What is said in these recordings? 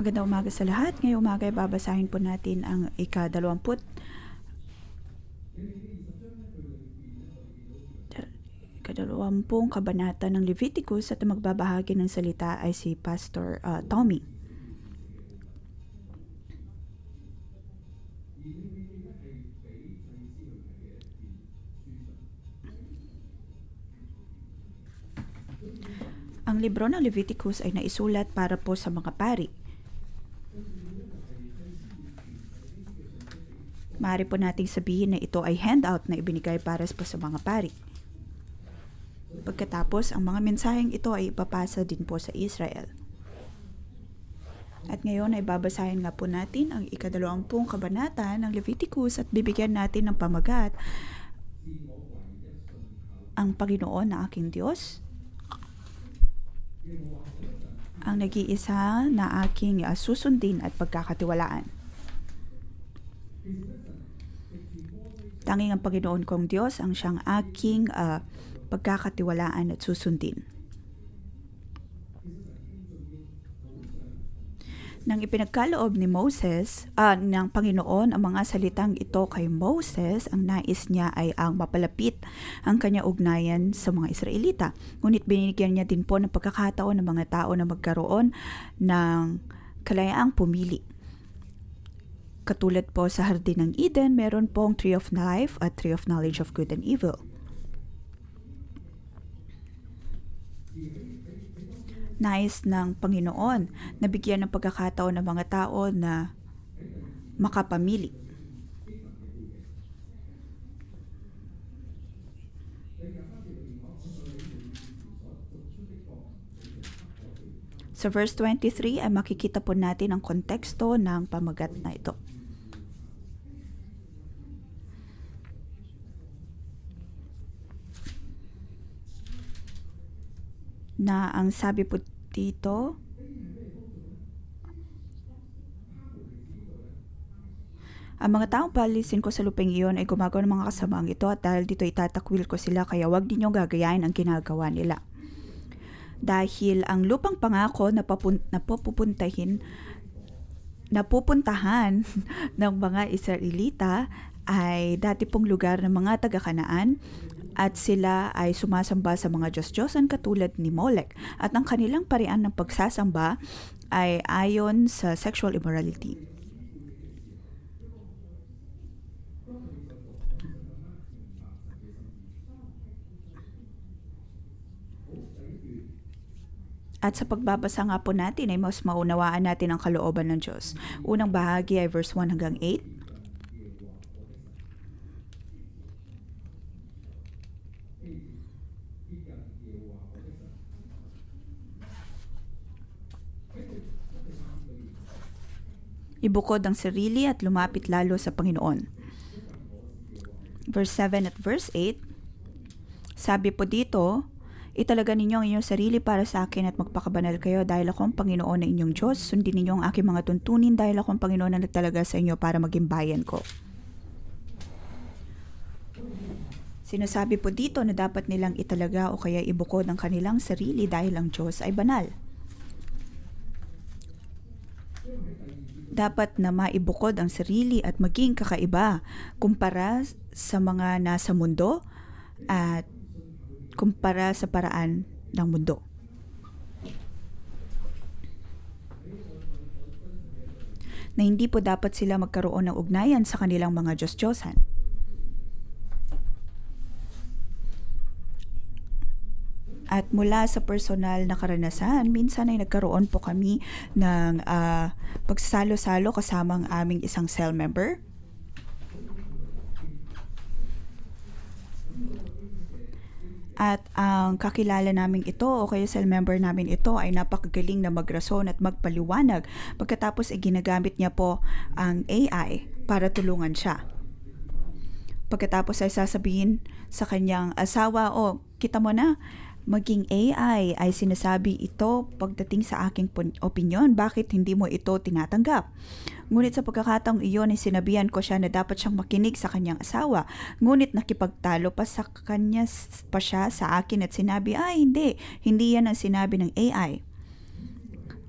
Magandang umaga sa lahat. Ngayong umaga ay babasahin po natin ang ikadalawampung kabanata ng Leviticus at ang magbabahagi ng salita ay si Pastor Tommy. Ang libro ng Leviticus ay naisulat para po sa mga pari. Maaari po nating sabihin na ito ay handout na ibinigay para po sa mga pari. Pagkatapos, ang mga mensaheng ito ay ipapasa din po sa Israel. At ngayon ay babasahin nga po natin ang ikadalawampung kabanata ng Leviticus at bibigyan natin ng pamagat ang Panginoon na aking Diyos, ang nag-iisa na aking susundin at pagkakatiwalaan. Tanging ang Panginoon kong Diyos ang siyang aking pagkakatiwalaan at susundin. Nang ipinagkaloob ni Moses, ng Panginoon ang mga salitang ito kay Moses, ang nais niya ay ang mapalapit ang kanya ugnayan sa mga Israelita. Ngunit binigyan niya din po ng pagkakataon ng mga tao na magkaroon ng kalayaang pumili. Katulad po sa Hardin ng Eden, meron pong Tree of Life at Tree of Knowledge of Good and Evil. Nais ng Panginoon na bigyan ng pagkakataon ng mga tao na makapamili. Sa verse 23 ay makikita po natin ang konteksto ng pamagat na ito. Na ang sabi po dito, ang mga taong palisin ko sa luping iyon ay gumagawa ng mga kasamaang ito at dahil dito itatakwil ko sila kaya wag ninyong gagayain ang ginagawa nila. Dahil ang lupang pangako na napupuntahan ng mga Israelita ay dati pong lugar ng mga taga-Kanaan at sila ay sumasamba sa mga Diyos-Diyosan katulad ni Molech at ang kanilang parian ng pagsasamba ay ayon sa sexual immorality. At sa pagbabasa nga po natin ay mas maunawaan natin ang kalooban ng Diyos. Unang bahagi ay verse 1 hanggang 8. Ibukod ang sarili at lumapit lalo sa Panginoon. Verse 7 at verse 8, sabi po dito, italaga ninyo ang inyong sarili para sa akin at magpakabanal kayo dahil ako ang Panginoon na inyong Diyos. Sundin ninyo ang aking mga tuntunin dahil ako ang Panginoon na nagtalaga sa inyo para maging bayan ko. Sinasabi po dito na dapat nilang italaga o kaya ibukod ang kanilang sarili dahil ang Diyos ay banal. Dapat na maibukod ang sarili at maging kakaiba kumpara sa mga nasa mundo at kumpara sa paraan ng mundo. Na hindi po dapat sila magkaroon ng ugnayan sa kanilang mga Diyos-Diyosan. At mula sa personal na karanasan, minsan ay nagkaroon po kami ng pagsasalo-salo kasama ang aming isang cell member. At ang kakilala namin ito o kaya cell member namin ito ay napakagaling na magrason at magpaliwanag. Pagkatapos ay ginagamit niya po ang AI para tulungan siya. Pagkatapos ay sasabihin sa kanyang asawa, kita mo na, maging AI ay sinasabi ito pagdating sa aking opinyon, bakit hindi mo ito tinatanggap? Ngunit sa pagkakataong iyon ay sinabihan ko siya na dapat siyang makinig sa kanyang asawa. Ngunit nakipagtalo pa siya sa akin at sinabi, hindi yan ang sinabi ng AI.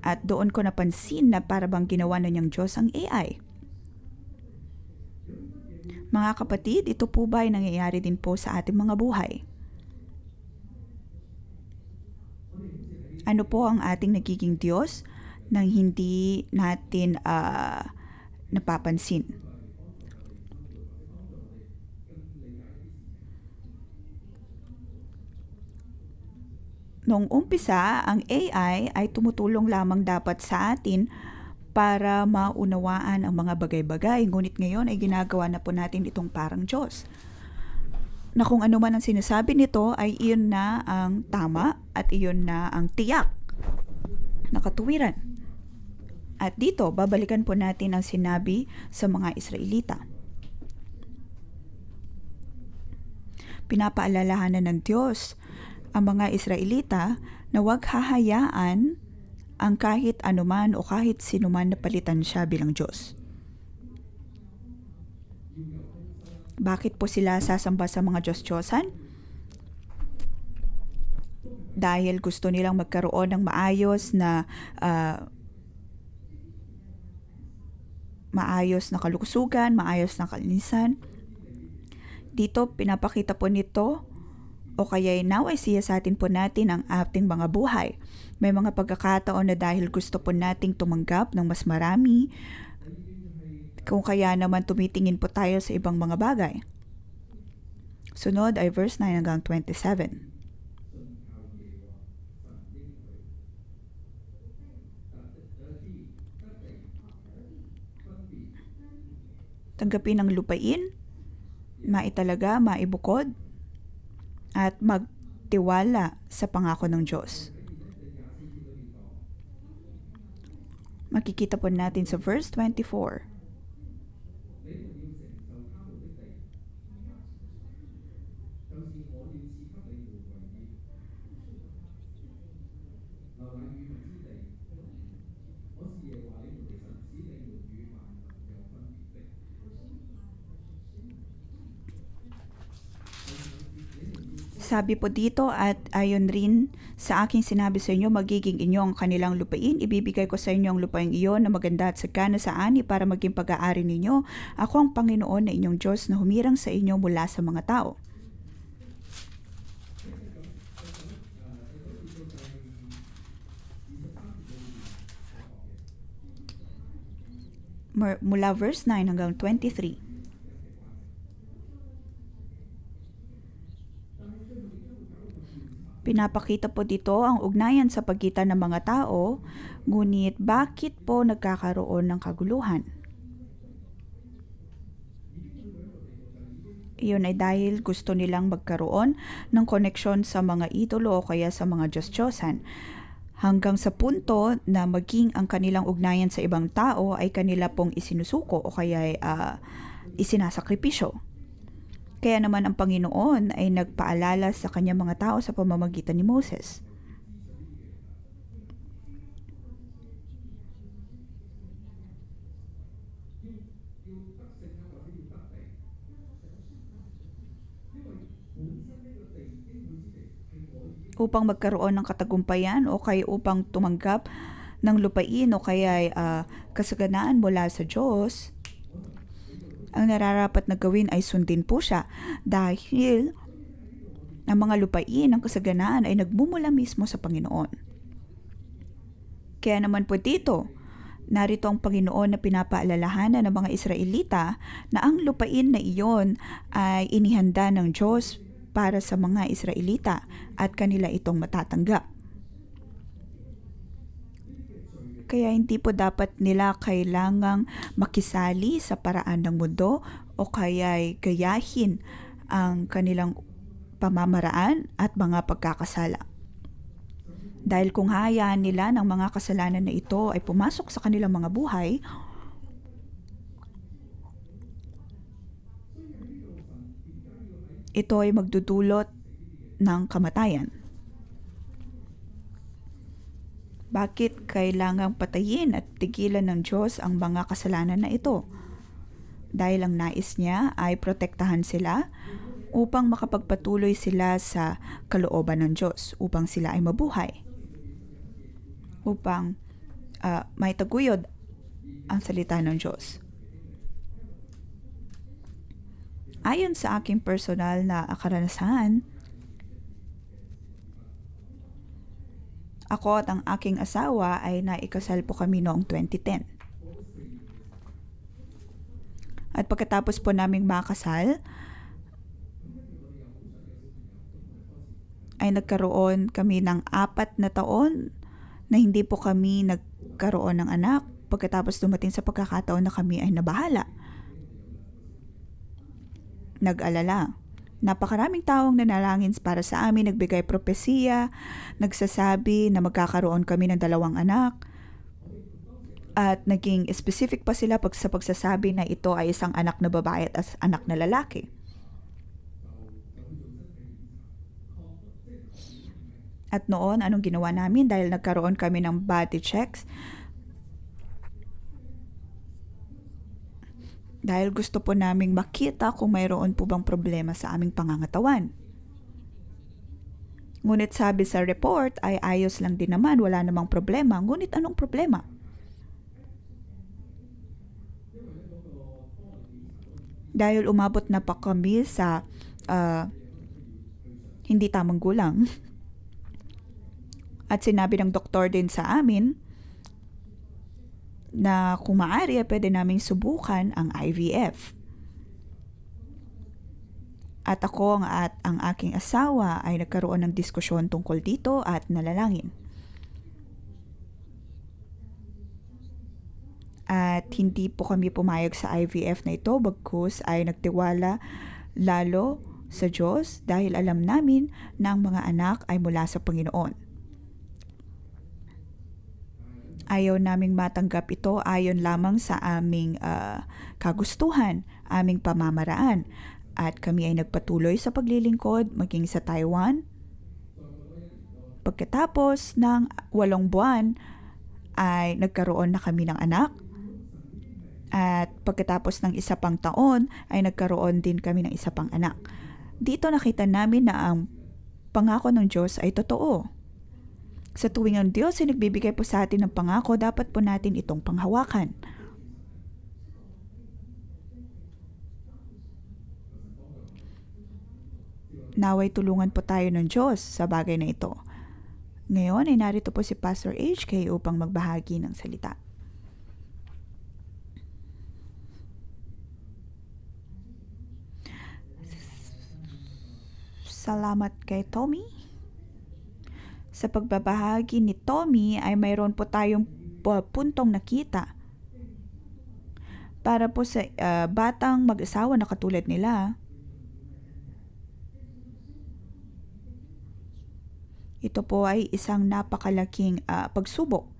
At doon ko napansin na para bang ginawa na niyang Diyos ang AI. Mga kapatid, ito po ba ay nangyayari din po sa ating mga buhay? Ano po ang ating nagiging Diyos nang hindi natin napapansin? Noong umpisa, ang AI ay tumutulong lamang dapat sa atin para maunawaan ang mga bagay-bagay. Ngunit ngayon ay ginagawa na po natin itong parang Diyos. Na kung ano man ang sinasabi nito ay iyon na ang tama at iyon na ang tiyak na katuwiran. At dito, babalikan po natin ang sinabi sa mga Israelita. Pinapaalalahanan ng Diyos ang mga Israelita na huwag hahayaan ang kahit anuman o kahit sinuman na palitan siya bilang Diyos. Bakit po sila sasamba sa mga Diyos-Diyosan? Dahil gusto nilang magkaroon ng maayos na kalusugan, maayos na kalinisan. Dito, pinapakita po nito o kaya naway siyasatin po natin ang ating mga buhay. May mga pagkakataon na dahil gusto po nating tumanggap ng mas marami, kung kaya naman tumitingin po tayo sa ibang mga bagay. Sunod ay verse 9 hanggang 27. Tanggapin ang lupain, maitalaga, maibukod, at magtiwala sa pangako ng Diyos. Makikita po natin sa verse 24. Sabi po dito, at ayon rin sa aking sinabi sa inyo, magiging inyo ang kanilang lupain. Ibibigay ko sa inyo ang lupain iyon na maganda at sagana sa ani para maging pag-aari ninyo. Ako ang Panginoon na inyong Diyos na humirang sa inyo mula sa mga tao. Mula verse 9 hanggang 23. Pinapakita po dito ang ugnayan sa pagitan ng mga tao, ngunit bakit po nagkakaroon ng kaguluhan? Iyon ay dahil gusto nilang magkaroon ng koneksyon sa mga idolo o kaya sa mga Diyos-Diyosan, hanggang sa punto na maging ang kanilang ugnayan sa ibang tao ay kanila pong isinusuko o kaya isinasakripisyo. Kaya naman ang Panginoon ay nagpaalala sa kanyang mga tao sa pamamagitan ni Moses. Upang magkaroon ng katagumpayan o kaya upang tumanggap ng lupain o kaya kasaganaan mula sa Diyos, ang nararapat na gawin ay sundin po siya dahil ang mga lupain ng kasaganaan ay nagmumula mismo sa Panginoon. Kaya naman po dito, narito ang Panginoon na pinapaalalahanan ng mga Israelita na ang lupain na iyon ay inihanda ng Diyos para sa mga Israelita at kanila itong matatanggap. Kaya hindi po dapat nila kailangang makisali sa paraan ng mundo o kaya'y gayahin ang kanilang pamamaraan at mga pagkakasala. Dahil kung hayaan nila ng mga kasalanan na ito ay pumasok sa kanilang mga buhay, ito ay magdudulot ng kamatayan. Bakit kailangang patayin at tigilan ng Diyos ang mga kasalanan na ito? Dahil ang nais niya ay protektahan sila upang makapagpatuloy sila sa kalooban ng Diyos, upang sila ay mabuhay, upang may taguyod ang salita ng Diyos. Ayon sa aking personal na karanasan, ako at ang aking asawa ay naikasal po kami noong 2010. At pagkatapos po naming makasal, ay nagkaroon kami ng 4 na taon na hindi po kami nagkaroon ng anak. Pagkatapos dumating sa pagkakataon na kami ay nabahala. Nag-alala. Napakaraming taong nanalangin para sa amin, nagbigay propesiya, nagsasabi na magkakaroon kami ng 2 anak. At naging specific pa sila sa pagsasabi na ito ay isang anak na babae at anak na lalaki. At noon, anong ginawa namin? Dahil nagkaroon kami ng body checks, dahil gusto po naming makita kung mayroon po bang problema sa aming pangangatawan. Ngunit sabi sa report ay ayos lang din naman, wala namang problema. Ngunit anong problema? Dahil umabot na pa kami sa hindi tamang gulang. At sinabi ng doktor din sa amin na kung maaari, pwede naming subukan ang IVF. At ako at ang aking asawa ay nagkaroon ng diskusyon tungkol dito at nalalangin. At hindi po kami pumayag sa IVF na ito, bagkus ay nagtiwala lalo sa Diyos dahil alam namin na ang mga anak ay mula sa Panginoon. Ayaw naming matanggap ito ayon lamang sa aming kagustuhan, aming pamamaraan. At kami ay nagpatuloy sa paglilingkod maging sa Taiwan. Pagkatapos ng 8 buwan ay nagkaroon na kami ng anak. At pagkatapos ng 1 pang taon ay nagkaroon din kami ng 1 pang anak. Dito nakita namin na ang pangako ng Diyos ay totoo. Sa tuwing ang Diyos ay nagbibigay po sa atin ng pangako, dapat po natin itong panghawakan. Naway tulungan po tayo ng Diyos sa bagay na ito. Ngayon ay narito po si Pastor HK upang magbahagi ng salita. Salamat kay Tommy. Sa pagbabahagi ni Tommy ay mayroon po tayong puntong nakita para po sa batang mag-asawa na katulad nila. Ito po ay isang napakalaking pagsubok.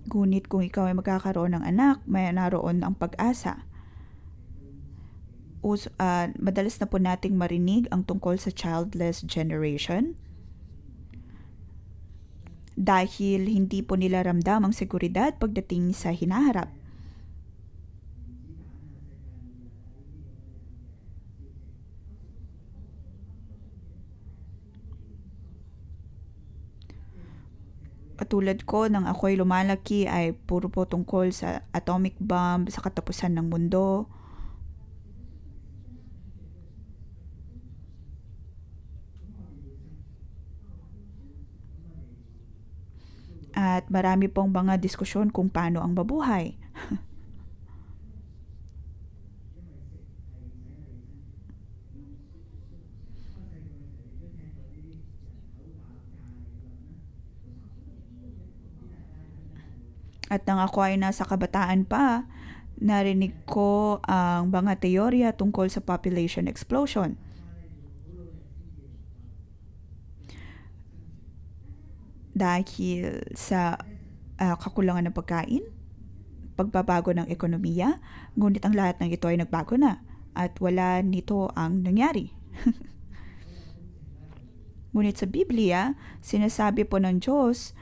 Ngunit kung ikaw ay magkakaroon ng anak, may naroon ang pag-asa. Madalas na po nating marinig ang tungkol sa childless generation dahil hindi po nila ramdam ang seguridad pagdating sa hinaharap. Katulad ko, nang ako'y lumalaki ay puro po tungkol sa atomic bomb, sa katapusan ng mundo. At marami pong mga diskusyon kung paano ang mabuhay. At nang ako ay nasa kabataan pa, narinig ko ang mga teorya tungkol sa population explosion. Dahil sa kakulangan ng pagkain, pagbabago ng ekonomiya, ngunit ang lahat ng ito ay nagbago na at wala nito ang nangyari. Ngunit sa Biblia, sinasabi po ng Diyos,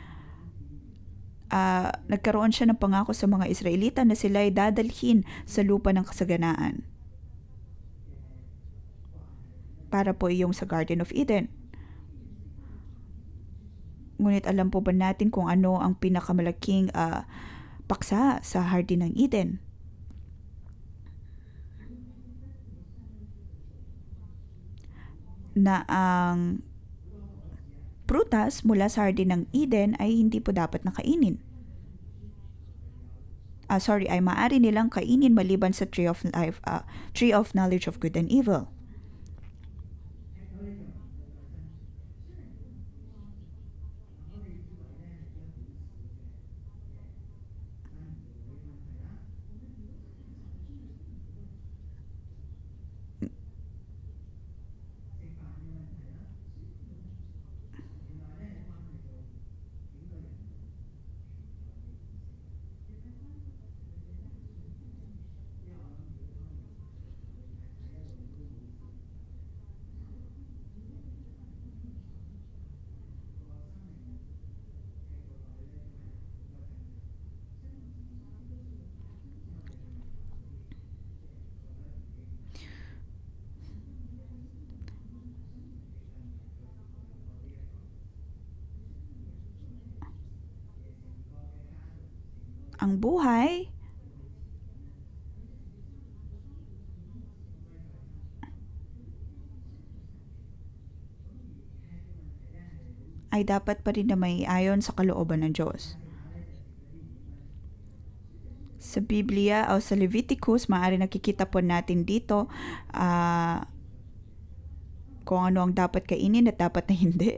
nagkaroon siya ng pangako sa mga Israelita na sila ay dadalhin sa lupa ng kasaganaan. Para po iyong sa Garden of Eden. Ngunit alam po ba natin kung ano ang pinakamalaking paksa sa Hardin ng Eden? Na ang prutas mula sa Hardin ng Eden ay hindi po dapat nakainin. Ay maaari nilang kainin maliban sa tree of life, tree of knowledge of good and evil. Ang buhay ay dapat pa rin na may ayon sa kalooban ng Diyos. Sa Biblia o sa Leviticus, maaari nakikita po natin dito kung ano ang dapat kainin at dapat na hindi.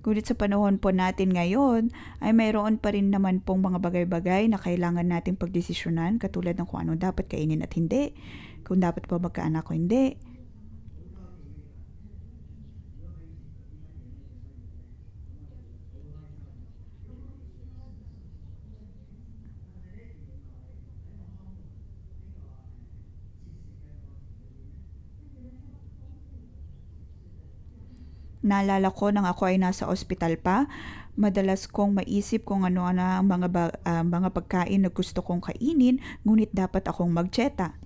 Ngunit sa panahon po natin ngayon, ay mayroon pa rin naman pong mga bagay-bagay na kailangan nating pagdesisyonan, katulad ng kung ano dapat kainin at hindi, kung dapat pa magkaanak o hindi. Naalala ko nang ako ay nasa ospital pa, madalas kong maisip kung ano na ang mga pagkain na gusto kong kainin, ngunit dapat akong magtseta.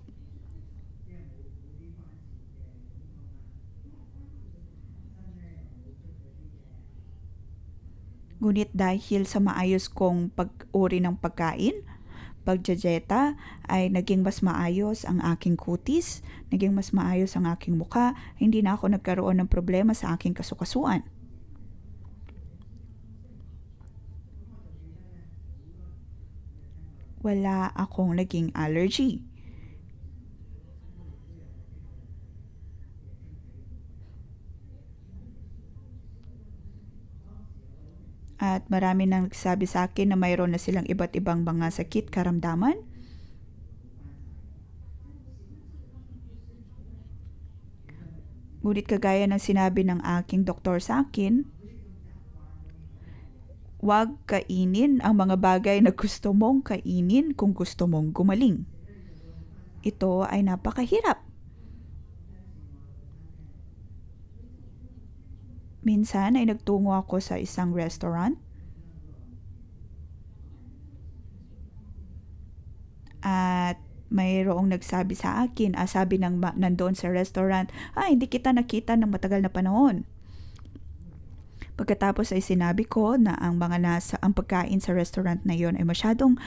Ngunit dahil sa maayos kong pag-uri ng pagkain, pagdjejeta, ay naging mas maayos ang aking kutis, naging mas maayos ang aking mukha, hindi na ako nagkaroon ng problema sa aking kasukasuan. Wala akong naging allergy. At marami nang nagsabi sa akin na mayroon na silang iba't ibang mga sakit, karamdaman. Ngunit kagaya ng sinabi ng aking doktor sa akin, huwag kainin ang mga bagay na gusto mong kainin kung gusto mong gumaling. Ito ay napakahirap. Minsan ay nagtungo ako sa isang restaurant at mayroong nagsabi sa akin, sabi ng nandoon sa restaurant, hindi kita nakita ng matagal na panahon. Pagkatapos ay sinabi ko na ang pagkain sa restaurant na yon ay masyadong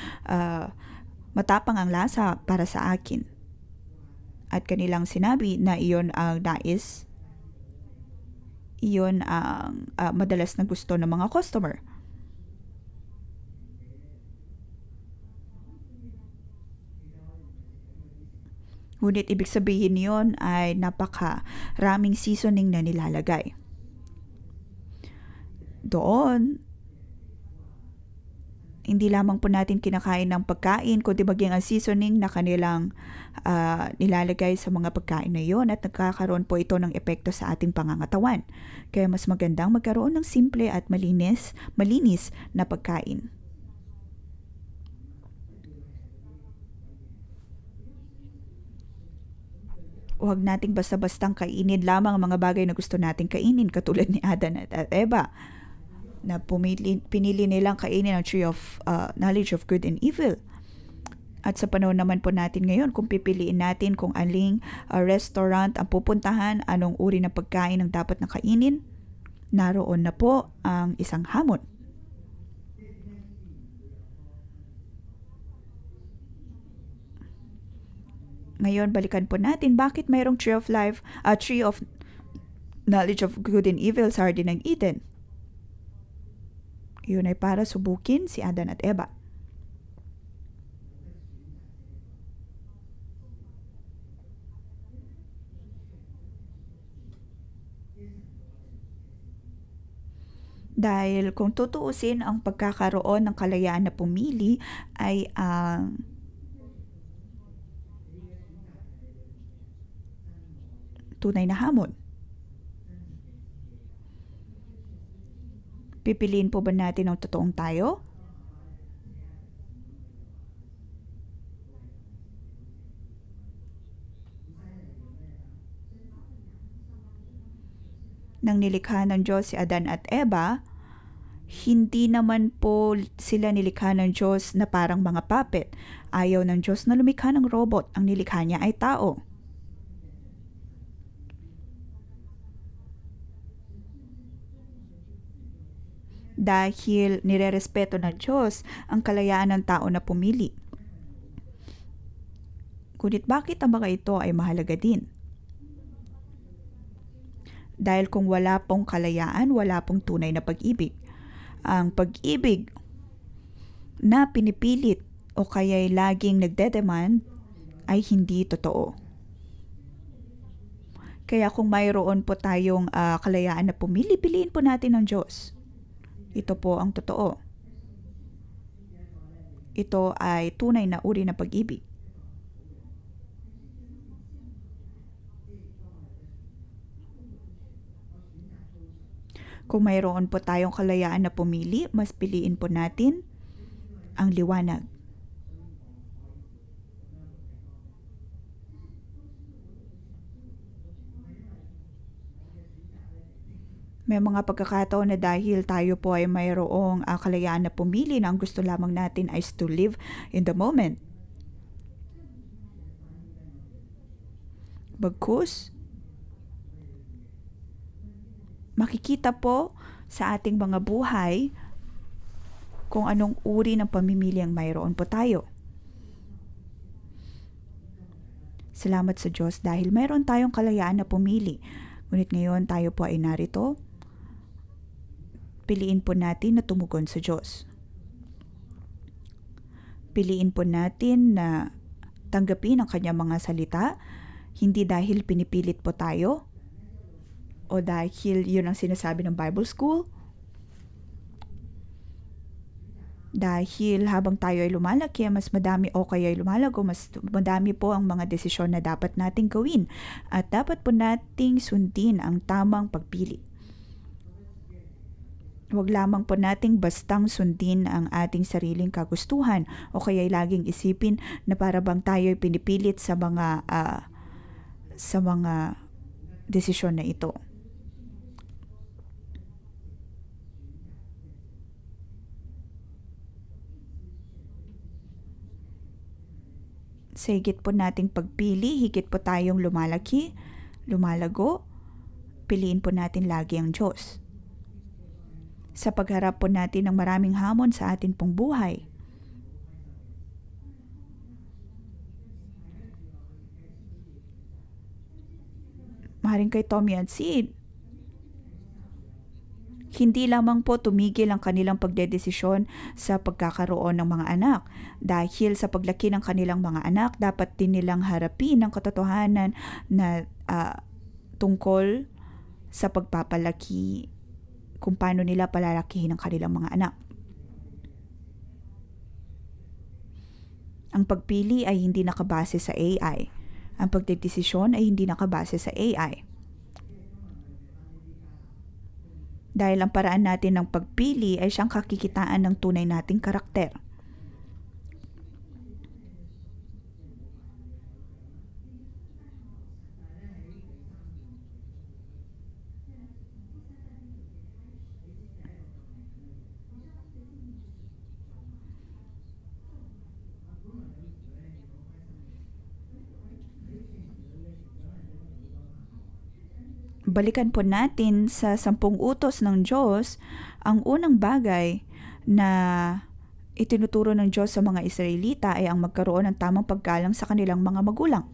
matapang ang lasa para sa akin. At kanilang sinabi na iyon ang iyon ang madalas na gusto ng mga customer. Ngunit ibig sabihin yon ay napakaraming seasoning na nilalagay. Doon, hindi lamang po natin kinakain ng pagkain, kundi maging ang seasoning na kanilang nilalagay sa mga pagkain na yon at nagkakaroon po ito ng epekto sa ating pangangatawan. Kaya mas magandang magkaroon ng simple at malinis na pagkain. Huwag nating basta-bastang kainin lamang ang mga bagay na gusto nating kainin, katulad ni Adan at Eva, na pinili nilang kainin ang tree of knowledge of good and evil. At sa panahon naman po natin ngayon, kung pipiliin natin kung aling restaurant ang pupuntahan, anong uri ng pagkain ang dapat na kainin, Naroon na po ang isang hamon. Ngayon, balikan po natin bakit mayroong tree of knowledge of good and evil sa Hardin ng Eden. Yun ay para subukin si Adan at Eva. Dahil kung tutuusin ang pagkakaroon ng kalayaan na pumili ay ang tunay na hamon. Pipiliin po ba natin ang totoong tayo? Nang nilikha ng Diyos si Adan at Eva, hindi naman po sila nilikha ng Diyos na parang mga puppet. Ayaw ng Diyos na lumikha ng robot. Ang nilikha niya ay tao. Dahil nirerespeto ng Diyos ang kalayaan ng tao na pumili. Ngunit bakit ang mga ito ay mahalaga din? Dahil kung wala pong kalayaan, wala pong tunay na pag-ibig. Ang pag-ibig na pinipilit o kaya'y laging nagdedemand ay hindi totoo. Kaya kung mayroon po tayong kalayaan na pumili, piliin po natin ang Diyos. Ito po ang totoo. Ito ay tunay na uri ng pag-ibig. Kung mayroon po tayong kalayaan na pumili, mas piliin po natin ang liwanag. May mga pagkakataon na dahil tayo po ay mayroong kalayaan na pumili na ang gusto lamang natin is to live in the moment. Bagkus, makikita po sa ating mga buhay kung anong uri ng pamimili ang mayroon po tayo. Salamat sa Diyos dahil mayroon tayong kalayaan na pumili. Ngunit ngayon tayo po ay narito. Piliin po natin na tumugon sa Diyos. Piliin po natin na tanggapin ang kanyang mga salita, hindi dahil pinipilit po tayo o dahil yun ang sinasabi ng Bible School. Dahil habang tayo ay lumalaki, mas madami o kaya ay lumalago, mas madami po ang mga desisyon na dapat nating gawin at dapat po nating sundin ang tamang pagpili. Huwag lamang po nating bastang sundin ang ating sariling kagustuhan o kaya ay laging isipin na para bang tayo ay pinipilit sa mga desisyon na ito. Sa higit po nating pagpili, higit po tayong lumalaki, lumalago, piliin po natin lagi ang Diyos. Sa pagharap po natin ng maraming hamon sa atin pong buhay. Maaaring kay Tommy and Sid, hindi lamang po tumigil ang kanilang pagdedesisyon sa pagkakaroon ng mga anak. Dahil sa paglaki ng kanilang mga anak, dapat din nilang harapin ang katotohanan na tungkol sa pagpapalaki, kung paano nila palalakihin ang kanilang mga anak. Ang pagpili ay hindi nakabase sa AI. Ang pagdedesisyon ay hindi nakabase sa AI. Dahil ang paraan natin ng pagpili ay siyang kakikitaan ng tunay nating karakter. balikan po natin sa 10 utos ng Diyos, ang unang bagay na itinuturo ng Diyos sa mga Israelita ay ang magkaroon ng tamang paggalang sa kanilang mga magulang.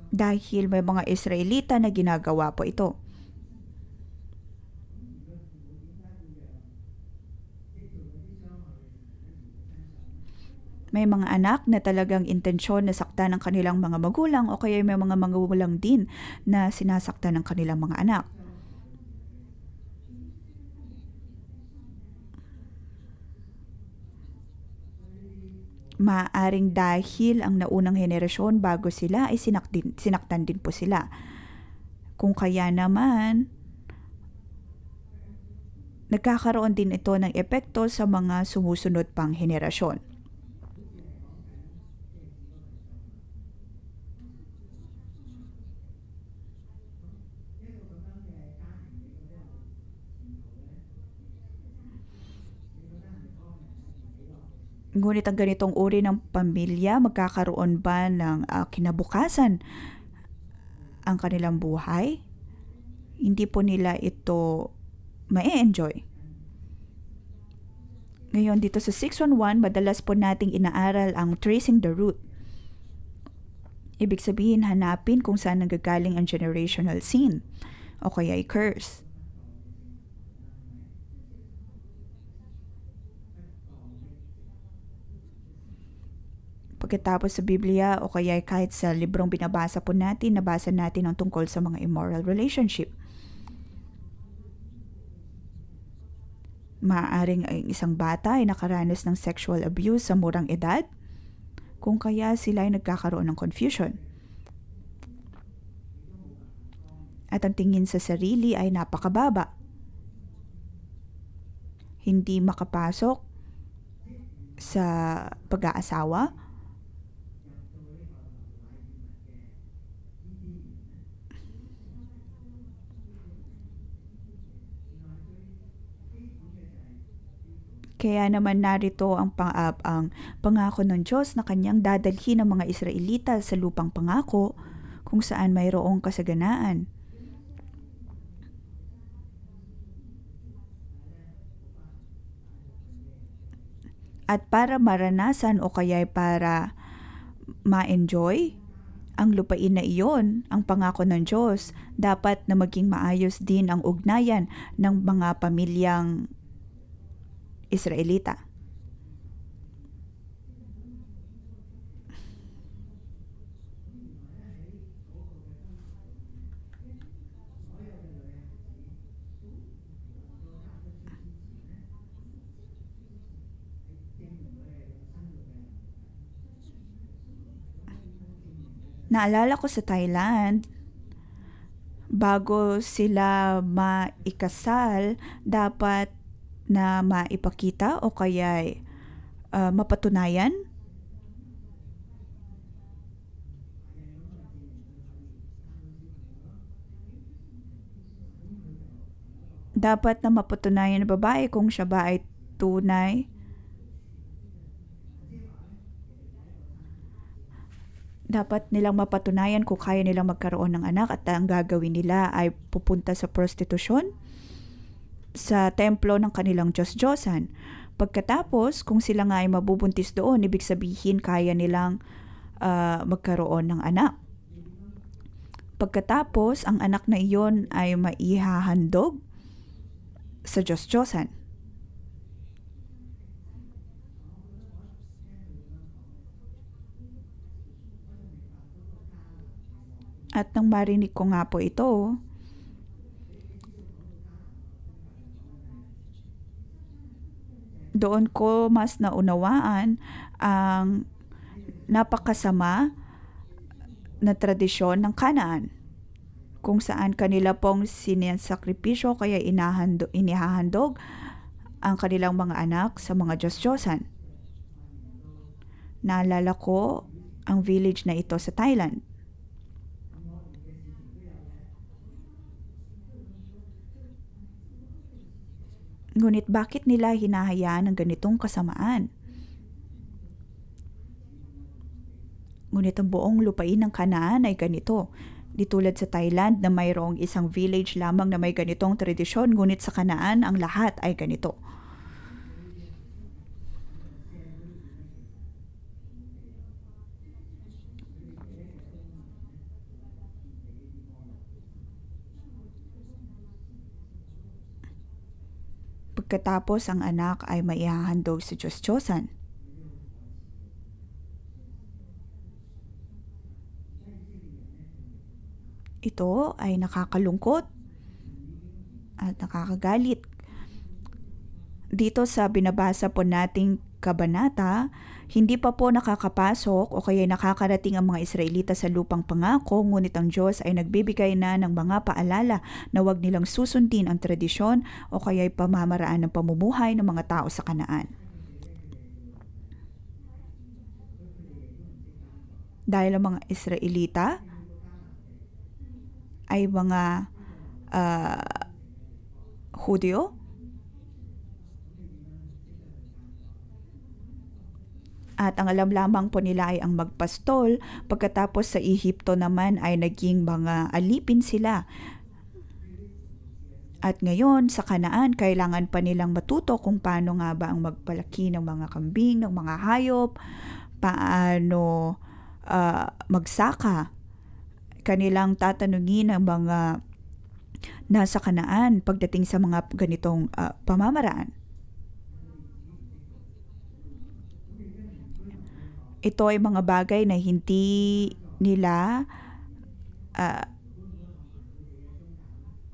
Dahil may mga Israelita na ginagawa po ito. May mga anak na talagang intensyon na saktan ng kanilang mga magulang o kaya may mga magulang din na sinasaktan ng kanilang mga anak. Maaaring dahil ang naunang henerasyon bago sila ay sinaktan din po sila. Kung kaya naman, nagkakaroon din ito ng epekto sa mga sumusunod pang henerasyon. Ngunit ang ganitong uri ng pamilya, magkakaroon ba ng kinabukasan ang kanilang buhay? Hindi po nila ito ma-enjoy. Ngayon, dito sa 611, madalas po nating inaaral ang tracing the root. Ibig sabihin, hanapin kung saan nanggagaling ang generational sin o kaya ay curse. Pagkatapos sa Biblia o kaya kahit sa librong binabasa po natin, nabasa natin ang tungkol sa mga immoral relationship. Maaaring ang isang bata ay nakaranas ng sexual abuse sa murang edad, kung kaya sila ay nagkakaroon ng confusion. At ang tingin sa sarili ay napakababa. Hindi makapasok sa pag-aasawa. Kaya naman narito ang pangako ng Diyos na kanyang dadalhin ng mga Israelita sa lupang pangako kung saan mayroong kasaganaan. At para maranasan o kaya para ma-enjoy ang lupain na iyon, ang pangako ng Diyos, dapat na maging maayos din ang ugnayan ng mga pamilyang Israelita. Naalala ko sa Thailand, bago sila maikasal, dapat na maipakita o kaya mapatunayan. Dapat na mapatunayan ng babae kung siya ba ay tunay. Dapat nilang mapatunayan kung kaya nilang magkaroon ng anak at ang gagawin nila ay pupunta sa prostitusyon sa templo ng kanilang Diyos-Diyosan. Pagkatapos, kung sila nga ay mabubuntis doon, ibig sabihin kaya nilang magkaroon ng anak. Pagkatapos, ang anak na iyon ay maihahandog sa Diyos-Diyosan. At nang marinig ko nga po ito, doon ko mas naunawaan ang napakasama na tradisyon ng Kanaan, kung saan kanila pong sinasakripisyo kaya inihahandog ang kanilang mga anak sa mga Diyos-Diyosan. Naalala ko ang village na ito sa Thailand. Ngunit bakit nila hinahayaan ng ganitong kasamaan? Ngunit ang buong lupain ng Kanaan ay ganito. Di tulad sa Thailand na mayroong isang village lamang na may ganitong tradisyon, ngunit sa Kanaan ang lahat ay ganito. Pagkatapos ang anak ay maihahandog sa Diyos-Diyosan. Ito ay nakakalungkot at nakakagalit. Dito sa binabasa po nating kabanata, hindi pa po nakakapasok o kaya nakakarating ang mga Israelita sa lupang pangako, ngunit ang Diyos ay nagbibigay na ng mga paalala na huwag nilang susundin ang tradisyon o kaya pamamaraan ng pamumuhay ng mga tao sa Kanaan. Dahil ang mga Israelita ay mga Hudyo at ang alam lamang po nila ay ang magpastol, pagkatapos sa Ehipto naman ay naging mga alipin sila. At ngayon sa Kanaan, kailangan pa nilang matuto kung paano nga ba ang magpalaki ng mga kambing, ng mga hayop, paano magsaka. Kanilang tatanungin ang mga nasa Kanaan pagdating sa mga ganitong pamamaraan. Ito ay mga bagay na hindi nila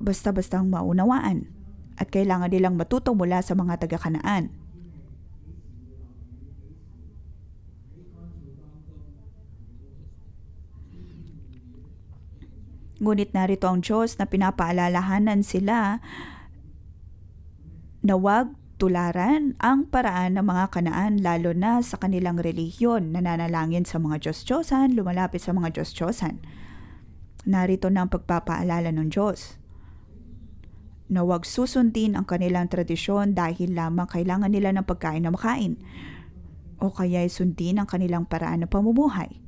basta-bastang maunawaan at kailangan nilang matuto mula sa mga taga-Kanaan. Ngunit narito ang Diyos na pinapaalalahanan sila na huwag tularan ang paraan ng mga Kanaan, lalo na sa kanilang relihiyon, nananalangin sa mga Diyos-Diyosan, lumalapit sa mga Diyos-Diyosan. Narito na ang pagpapaalala ng Diyos na huwag susundin ang kanilang tradisyon dahil lamang kailangan nila ng pagkain na makain o kaya sundin ang kanilang paraan ng pamumuhay.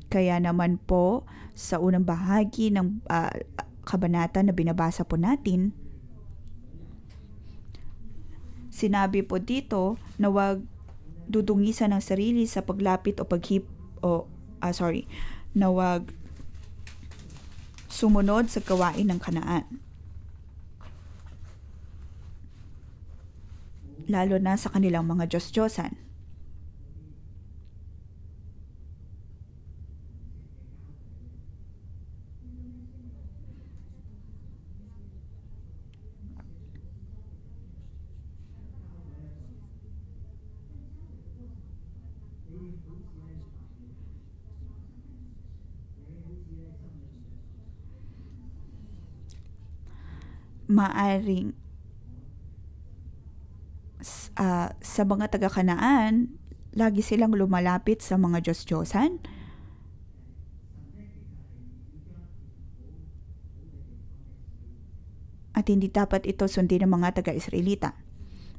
Kaya naman po sa unang bahagi ng kabanata na binabasa po natin, sinabi po dito na huwag dudungisan ang sarili sa paglapit na huwag sumunod sa gawain ng Kanaan. Lalo na sa kanilang mga Diyos-Diyosan. Maaring sa mga taga-Kanaan, lagi silang lumalapit sa mga Diyos-Diyosan. At hindi dapat ito sundin ng mga taga-Israelita.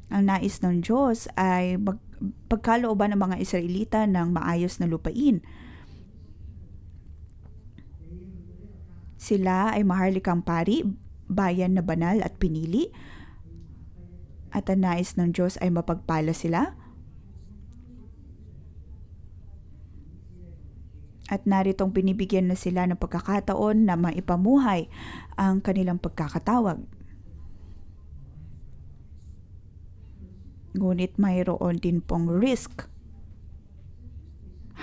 Ang nais ng Diyos ay pagkalooban ng mga Israelita ng maayos na lupain. Sila ay maharlikang pari, bayan na banal at pinili. At ang nais ng Diyos ay mapagpala sila. At naritong binibigyan na sila ng pagkakataon na maipamuhay ang kanilang pagkakatawag. Ngunit mayroon din pong risk.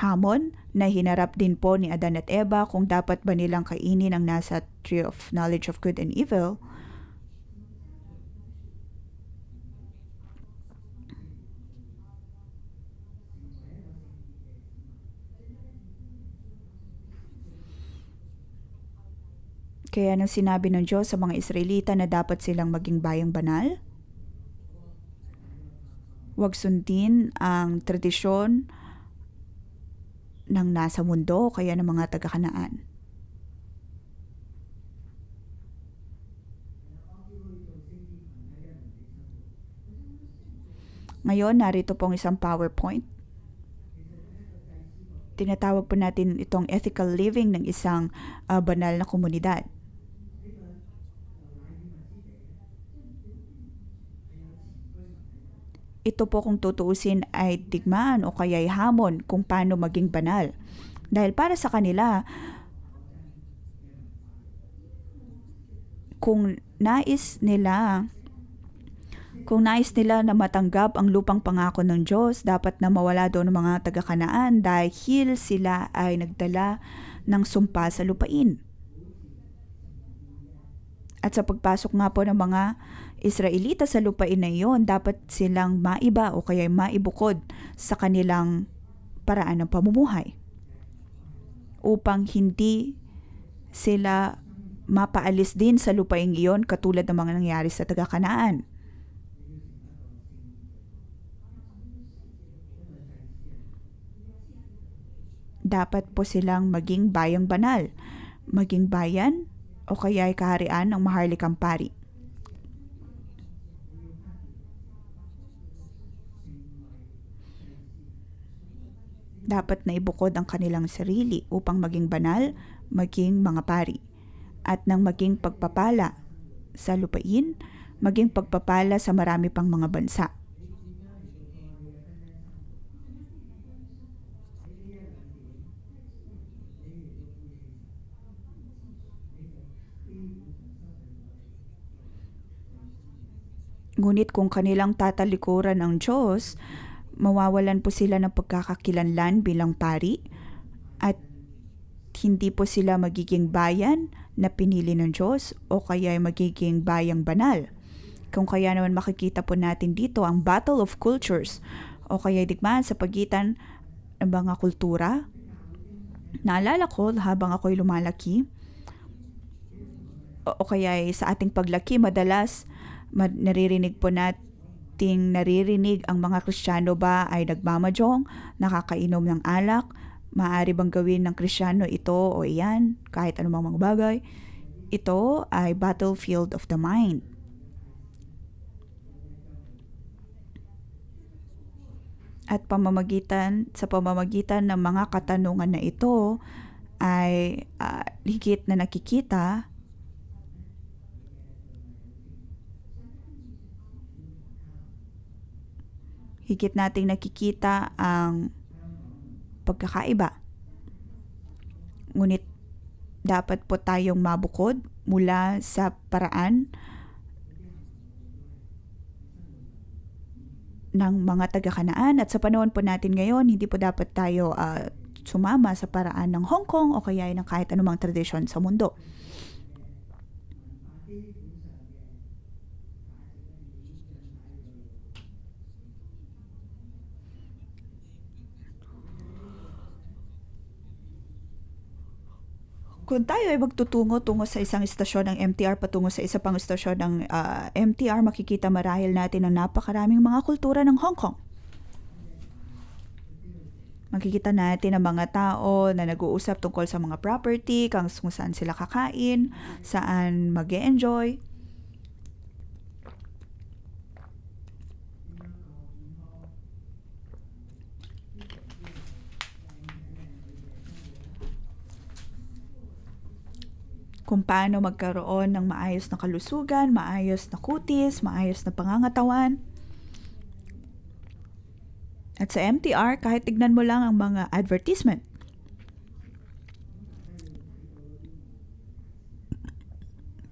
Hamon na hinarap din po ni Adan at Eva kung dapat ba nilang kainin ang nasa tree of knowledge of good and evil. Kaya nang sinabi ng Diyos sa mga Israelita na dapat silang maging bayang banal, huwag sundin ang tradisyon ng nasa mundo o kaya ng mga taga-Kanaan. Ngayon, narito pong isang PowerPoint. Tinatawag po natin itong ethical living ng isang banal na komunidad. Ito po kung tutuusin ay digmaan o kaya'y hamon kung paano maging banal. Dahil para sa kanila, kung nais nila na matanggap ang lupang pangako ng Diyos, dapat na mawala doon ng mga taga-Kanaan dahil sila ay nagdala ng sumpa sa lupain. At sa pagpasok nga po ng mga Israelita sa lupain na iyon, dapat silang maiba o kaya maibukod sa kanilang paraan ng pamumuhay upang hindi sila mapaalis din sa lupain iyon katulad ng mga nangyari sa taga-Kanaan. Dapat po silang maging bayang banal, maging bayan o kaya ay kaharian ng maharlikang pari. Dapat na ibukod ang kanilang sarili upang maging banal, maging mga pari. At nang maging pagpapala sa lupain, maging pagpapala sa marami pang mga bansa. Ngunit kung kanilang tatalikuran ang Diyos, mawawalan po sila ng pagkakakilanlan bilang pari at hindi po sila magiging bayan na pinili ng Diyos o kaya ay magiging bayang banal. Kung kaya naman makikita po natin dito ang battle of cultures o kaya digmaan sa pagitan ng mga kultura. Naalala ko habang ako'y lumalaki o kaya ay sa ating paglaki madalas naririnig ang mga Kristiyano ba ay nagmamajong, nakakainom ng alak, maaari bang gawin ng Kristiyano ito o iyan, kahit anumang mga bagay. Ito ay battlefield of the mind. At sa pamamagitan ng mga katanungan na ito ay higit na nakikita nating nakikita ang pagkakaiba. Ngunit dapat po tayong mabukod mula sa paraan ng mga taga-Kanaan at sa panahon po natin ngayon, hindi po dapat tayo sumama sa paraan ng Hong Kong o kaya ng kahit anumang tradisyon sa mundo. Kung tayo ay magtutungo sa isang istasyon ng MTR patungo sa isa pang istasyon ng MTR, makikita marahil natin ang napakaraming mga kultura ng Hong Kong. Makikita natin ang mga tao na nag-uusap tungkol sa mga property, kung saan sila kakain, saan mag-e-enjoy. Kung paano magkaroon ng maayos na kalusugan, maayos na kutis, maayos na pangangatawan. At sa MTR, kahit tignan mo lang ang mga advertisement,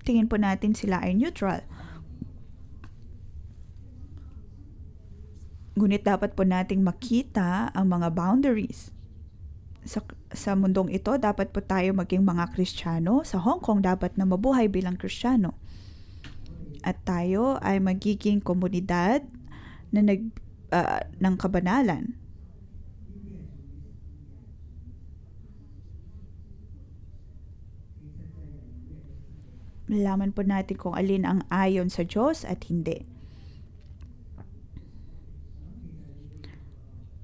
tingin po natin sila ay neutral. Ngunit dapat po nating makita ang mga boundaries. Sa mundong ito, dapat po tayo maging mga Kristiyano. Sa Hong Kong, dapat na mabuhay bilang Kristiyano. At tayo ay magiging komunidad na ng kabanalan. Malaman po natin kung alin ang ayon sa Diyos at hindi.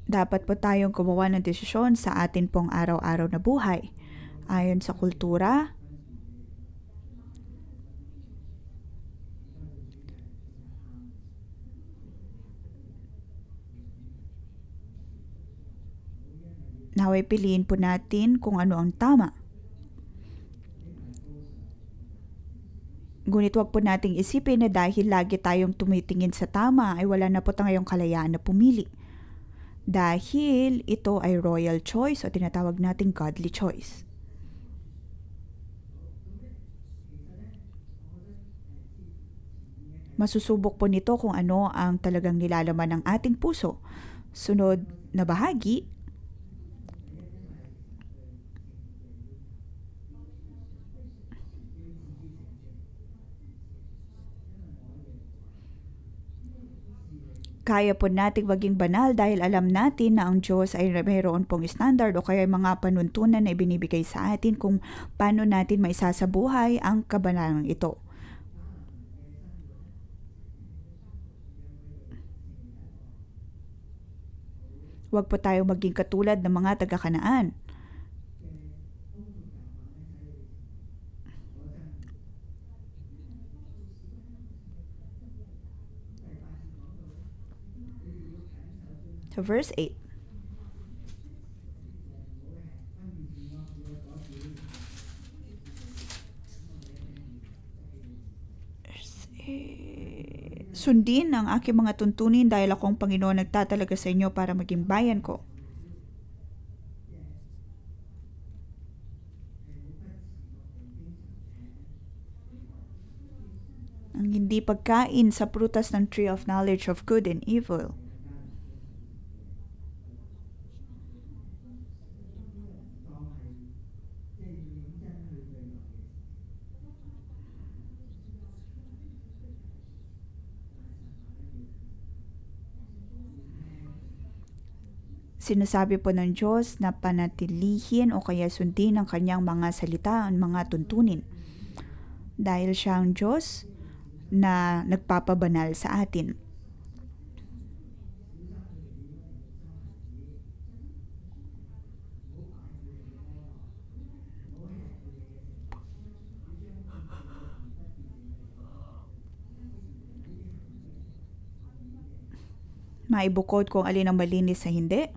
Dapat po tayong gumawa ng desisyon sa atin pong araw-araw na buhay. Ayon sa kultura, Naway piliin po natin kung ano ang tama. Ngunit wag po nating isipin na dahil lagi tayong tumitingin sa tama ay wala na po tayong kalayaan na pumili. Dahil ito ay royal choice o tinatawag nating godly choice. Masusubok po nito kung ano ang talagang nilalaman ng ating puso. Sunod na bahagi, kaya po nating maging banal dahil alam natin na ang Diyos ay mayroon pong standard o kaya mga panuntunan na ibinibigay sa atin kung paano natin maisasabuhay ang kabanalan ito. Huwag po tayo maging katulad ng mga taga-Kanaan. Sa verse 8. Sundin ang aking mga tuntunin dahil akong Panginoon nagtatalaga sa inyo para maging bayan ko. Ang hindi pagkain sa prutas ng tree of knowledge of good and evil. Sinasabi po ng Diyos na panatilihin o kaya sundin ang kanyang mga salita, ang mga tuntunin. Dahil siya ang Diyos na nagpapabanal sa atin. Maibukod kung alin ang malinis sa hindi.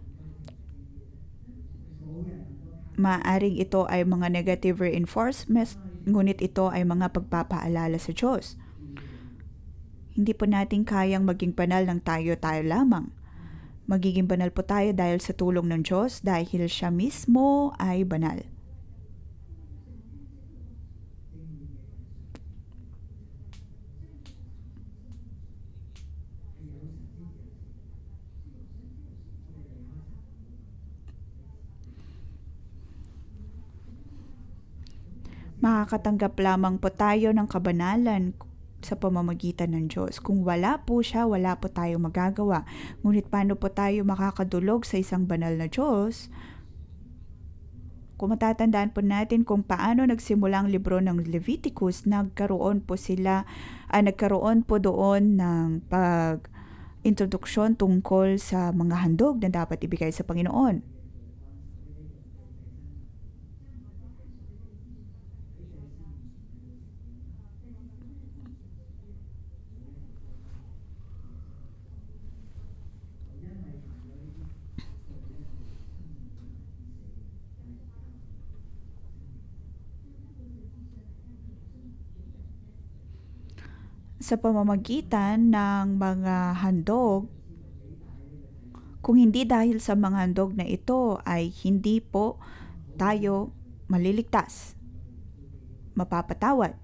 Maaring ito ay mga negative reinforcements, ngunit ito ay mga pagpapaalala sa Diyos. Hindi po natin kayang maging banal ng tayo-tayo lamang. Magiging banal po tayo dahil sa tulong ng Diyos dahil siya mismo ay banal. Makakatanggap lamang po tayo ng kabanalan sa pamamagitan ng Diyos. Kung wala po siya, wala po tayo magagawa. Ngunit paano po tayo makakadulog sa isang banal na Diyos? Kung matatandaan po natin kung paano nagsimula ang libro ng Leviticus, nagkaroon po doon ng introduksyon tungkol sa mga handog na dapat ibigay sa Panginoon. Sa pamamagitan ng mga handog, kung hindi dahil sa mga handog na ito ay hindi po tayo maliligtas, mapapatawad.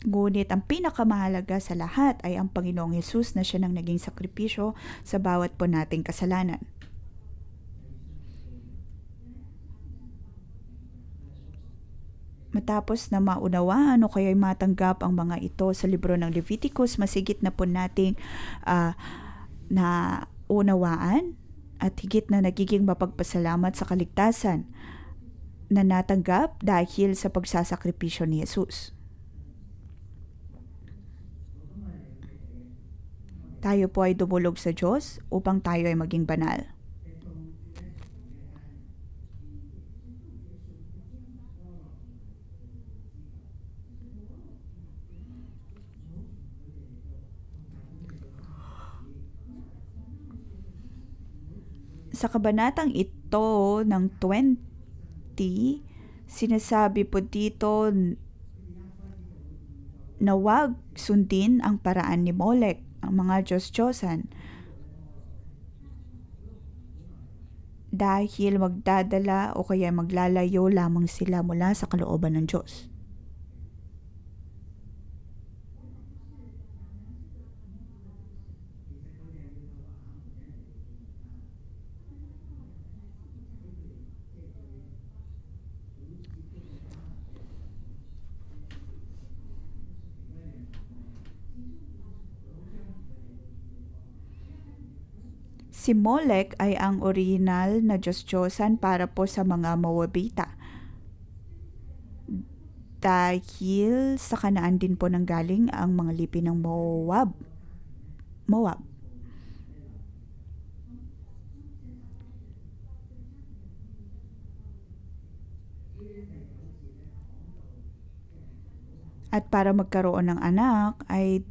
Ngunit ang pinakamahalaga sa lahat ay ang Panginoong Hesus na siya nang naging sakripisyo sa bawat po nating kasalanan. Matapos na maunawaan o kaya'y matanggap ang mga ito sa libro ng Leviticus, masigit na po nating na unawaan at higit na nagiging mapagpasalamat sa kaligtasan na natanggap dahil sa pagsasakripisyo ni Jesus. Tayo po ay dumulog sa Diyos upang tayo ay maging banal. Sa kabanatang ito ng 20, sinasabi po dito na wag sundin ang paraan ni Molek, ang mga Diyos-Diyosan, dahil magdadala o kaya maglalayo lamang sila mula sa kalooban ng Diyos. Si Molek ay ang orihinal na Diyos-Diyosan para po sa mga Moabita. Dahil sa Kanaan din po nanggaling ang mga lipi ng Moab. At para magkaroon ng anak ay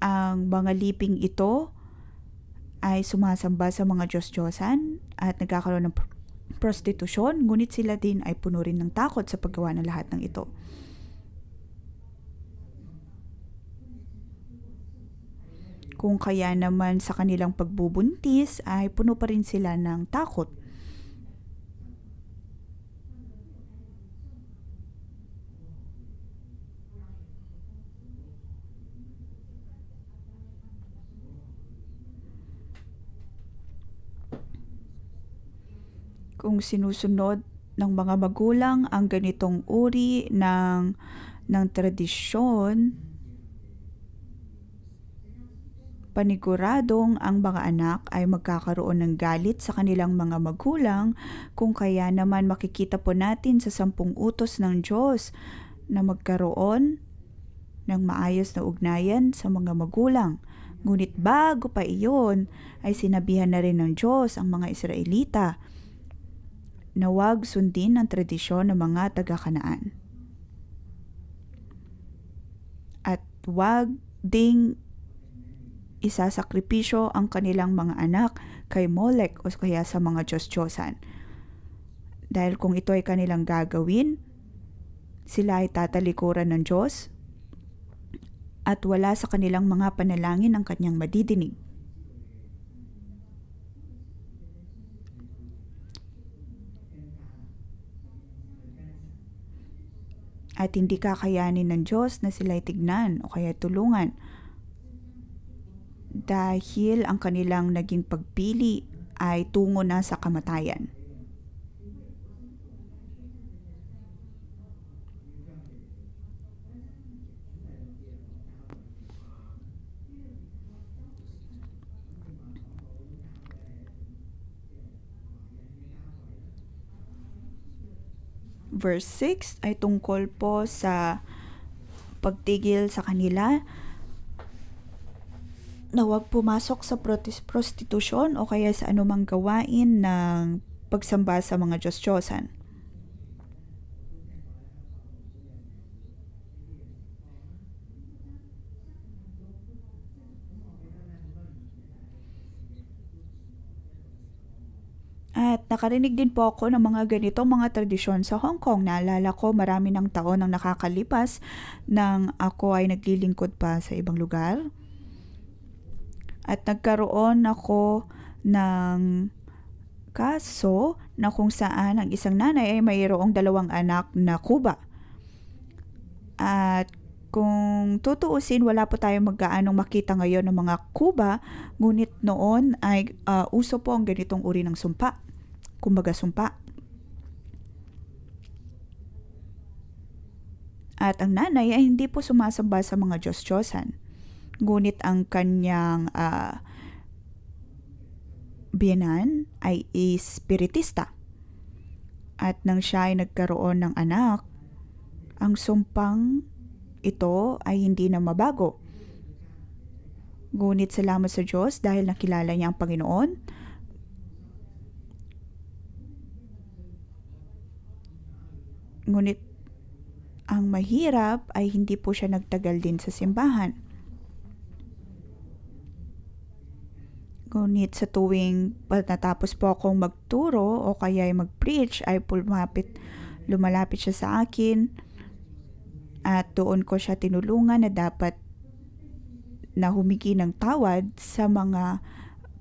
ang mga liping ito ay sumasamba sa mga Diyos-Diyosan at nagkakaroon ng prostitusyon, ngunit sila din ay puno rin ng takot sa paggawa ng lahat ng ito. Kung kaya naman sa kanilang pagbubuntis ay puno pa rin sila ng takot. Kung sinusunod ng mga magulang ang ganitong uri ng tradisyon, paniguradong ang mga anak ay magkakaroon ng galit sa kanilang mga magulang, kung kaya naman makikita po natin sa 10 utos ng Diyos na magkaroon ng maayos na ugnayan sa mga magulang. Ngunit bago pa iyon ay sinabihan na rin ng Diyos ang mga Israelita na huwag sundin ang tradisyon ng mga taga-Kanaan. At huwag ding isasakripisyo ang kanilang mga anak kay Molek o kaya sa mga Diyos-Diyosan. Dahil kung ito ay kanilang gagawin, sila ay tatalikuran ng Diyos at wala sa kanilang mga panalangin ang kanyang madidinig. At hindi kakayanin ng Diyos na sila'y tignan o kaya tulungan dahil ang kanilang naging pagpili ay tungo na sa kamatayan. Verse 6 ay tungkol po sa pagtigil sa kanila na huwag pumasok sa prostitusyon o kaya sa anumang gawain ng pagsamba sa mga Diyos-Diyosan. At nakarinig din po ako ng mga ganitong mga tradisyon sa Hong Kong. Naalala ko marami ng taon ang nakakalipas nang ako ay naglilingkod pa sa ibang lugar. At nagkaroon ako ng kaso na kung saan ang isang nanay ay mayroong 2 anak na kuba. At kung tutuusin, wala po tayong magkaanong makita ngayon ng mga kuba, ngunit noon ay uso po ang ganitong uri ng sumpa. Kumbaga sumpa. At ang nanay ay hindi po sumasamba sa mga Diyos-Diyosan. Ngunit ang kanyang biyenan ay espiritista. At nang siya ay nagkaroon ng anak, ang sumpang ito ay hindi na mabago. Ngunit salamat sa Diyos dahil nakilala niya ang Panginoon. Ngunit ang mahirap ay hindi po siya nagtagal din sa simbahan. Ngunit sa tuwing natapos po akong magturo o kaya ay mag-preach ay lumalapit siya sa akin at doon ko siya tinulungan na dapat na humingi ng tawad sa mga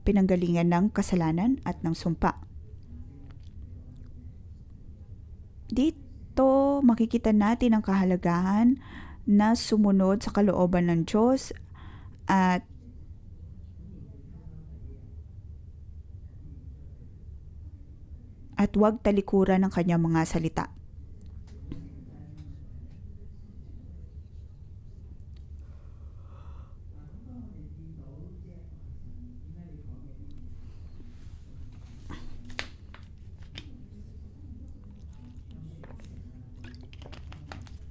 pinanggalingan ng kasalanan at ng sumpa. Dito makikita natin ang kahalagahan na sumunod sa kalooban ng Diyos at huwag talikuran ng kanyang mga salita.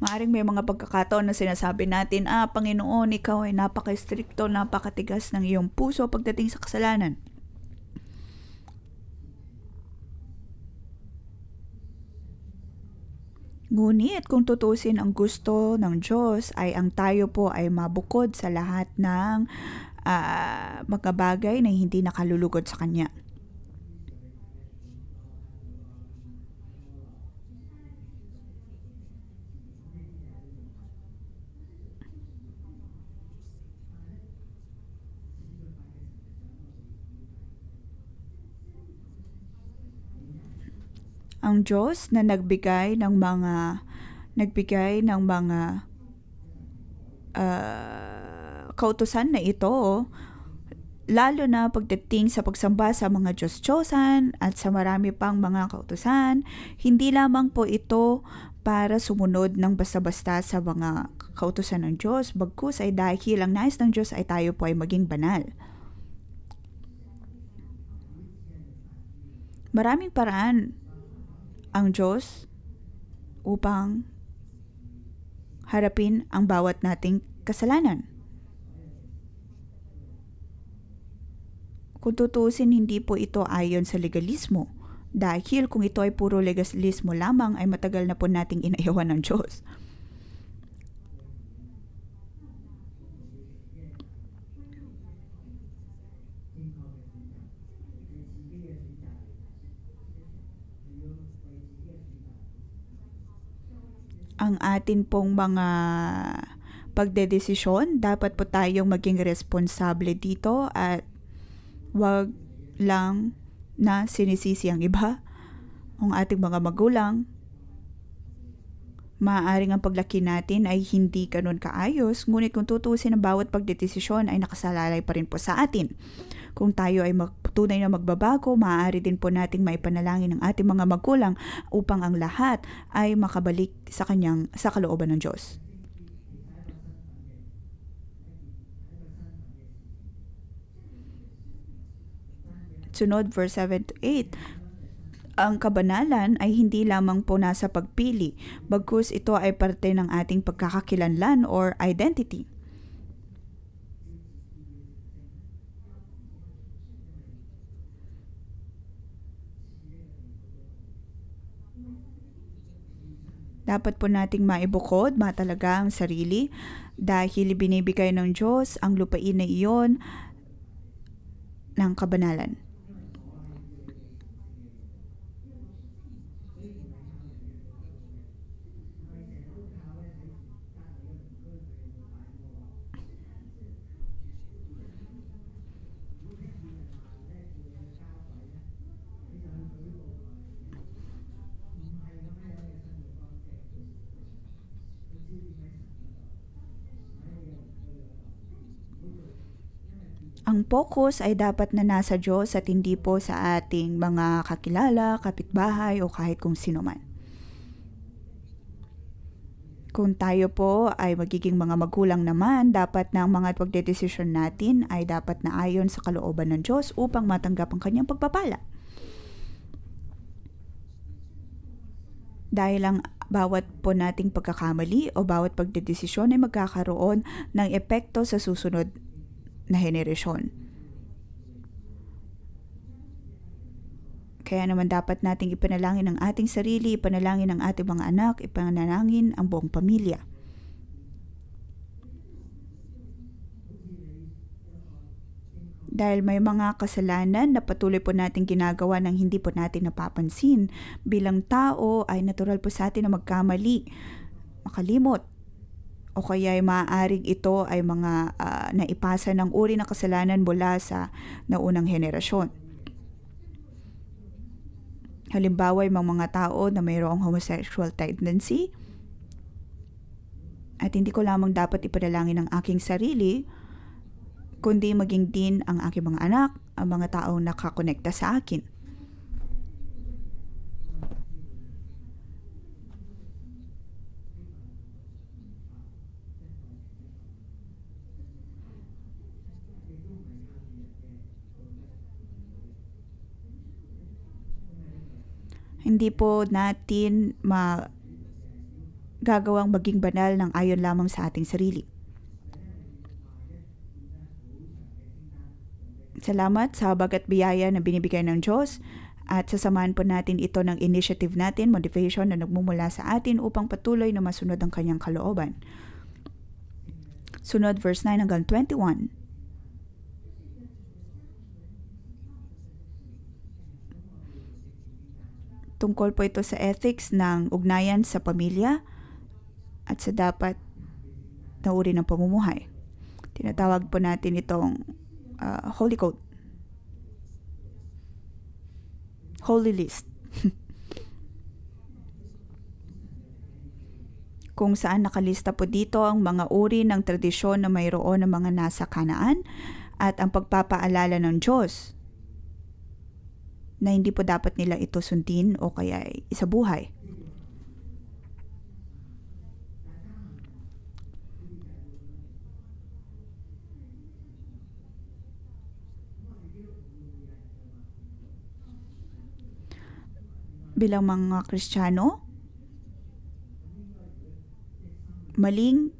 Maaring may mga pagkakataon na sinasabi natin, Panginoon, ikaw ay napaka-stricto, napakatigas ng iyong puso pagdating sa kasalanan. Ngunit kung tutusin ang gusto ng Diyos ay ang tayo po ay mabukod sa lahat ng mga bagay na hindi nakalulugod sa Kanya. Ang Diyos na nagbigay ng mga kautusan na ito, lalo na pagdating sa pagsamba sa mga Diyos-Diyosan at sa marami pang mga kautusan, hindi lamang po ito para sumunod ng basta-basta sa mga kautusan ng Diyos, bagkus ay dahil ang nais ng Diyos ay tayo po ay maging banal. Maraming paraan ang Diyos upang harapin ang bawat nating kasalanan. Kung tutusin, hindi po ito ayon sa legalismo. Dahil kung ito ay puro legalismo lamang, ay matagal na po nating inayawan ng Diyos. Ang atin pong mga pagdedesisyon, dapat po tayong maging responsable dito at wag lang na sinisisi ang iba, ang ating mga magulang. Maaaring ang paglaki natin ay hindi ganun kaayos, ngunit kung tutusin ang bawat pagdedesisyon ay nakasalalay pa rin po sa atin. Kung tayo ay tunay na magbabago, maaari din po nating maipanalangin ang ating mga magulang upang ang lahat ay makabalik sa kalooban ng Diyos. Sunod, verse 7 to 8. Ang kabanalan ay hindi lamang po nasa pagpili, bagkus ito ay parte ng ating pagkakakilanlan or identity. Dapat po nating maibukod, matalaga ang sarili dahil binibigay ng Diyos ang lupain na iyon ng kabanalan. Ang focus ay dapat na nasa Diyos at hindi po sa ating mga kakilala, kapitbahay o kahit kung sino man. Kung tayo po ay magiging mga magulang naman, dapat na ang mga pagdedesisyon natin ay dapat na ayon sa kalooban ng Diyos upang matanggap ang kanyang pagpapala. Dahil ang bawat po nating pagkakamali o bawat pagdedesisyon ay magkakaroon ng epekto sa susunod na henerasyon. Kaya naman dapat nating ipanalangin ang ating sarili, ipanalangin ang ating mga anak, ipanalangin ang buong pamilya. Dahil may mga kasalanan na patuloy po natin ginagawa ng hindi po natin napapansin. Bilang tao ay natural po sa atin na magkamali, makalimot. O kaya ay maaaring ito ay mga naipasa ng uri ng kasalanan mula sa naunang henerasyon. Halimbawa, yung mga tao na mayroong homosexual tendency, at hindi ko lamang dapat ipanalangin ang aking sarili, kundi maging din ang aking mga anak, ang mga taong nakakonekta sa akin. Hindi po natin gagawang maging banal ng ayon lamang sa ating sarili. Salamat sa habag at biyaya na binibigay ng Diyos at sasamahan po natin ito ng initiative natin, motivation na nagmumula sa atin upang patuloy na masunod ang kanyang kalooban. Sunod verse 9 hanggang 21. Tungkol po ito sa ethics ng ugnayan sa pamilya at sa dapat na uri ng pamumuhay. Tinatawag po natin itong Holy Code. Holy List. Kung saan nakalista po dito ang mga uri ng tradisyon na mayroon ng mga nasa Kanaan at ang pagpapaalala ng Diyos na hindi po dapat nila ito sundin o kaya isabuhay. Bilang mga Kristiyano, maling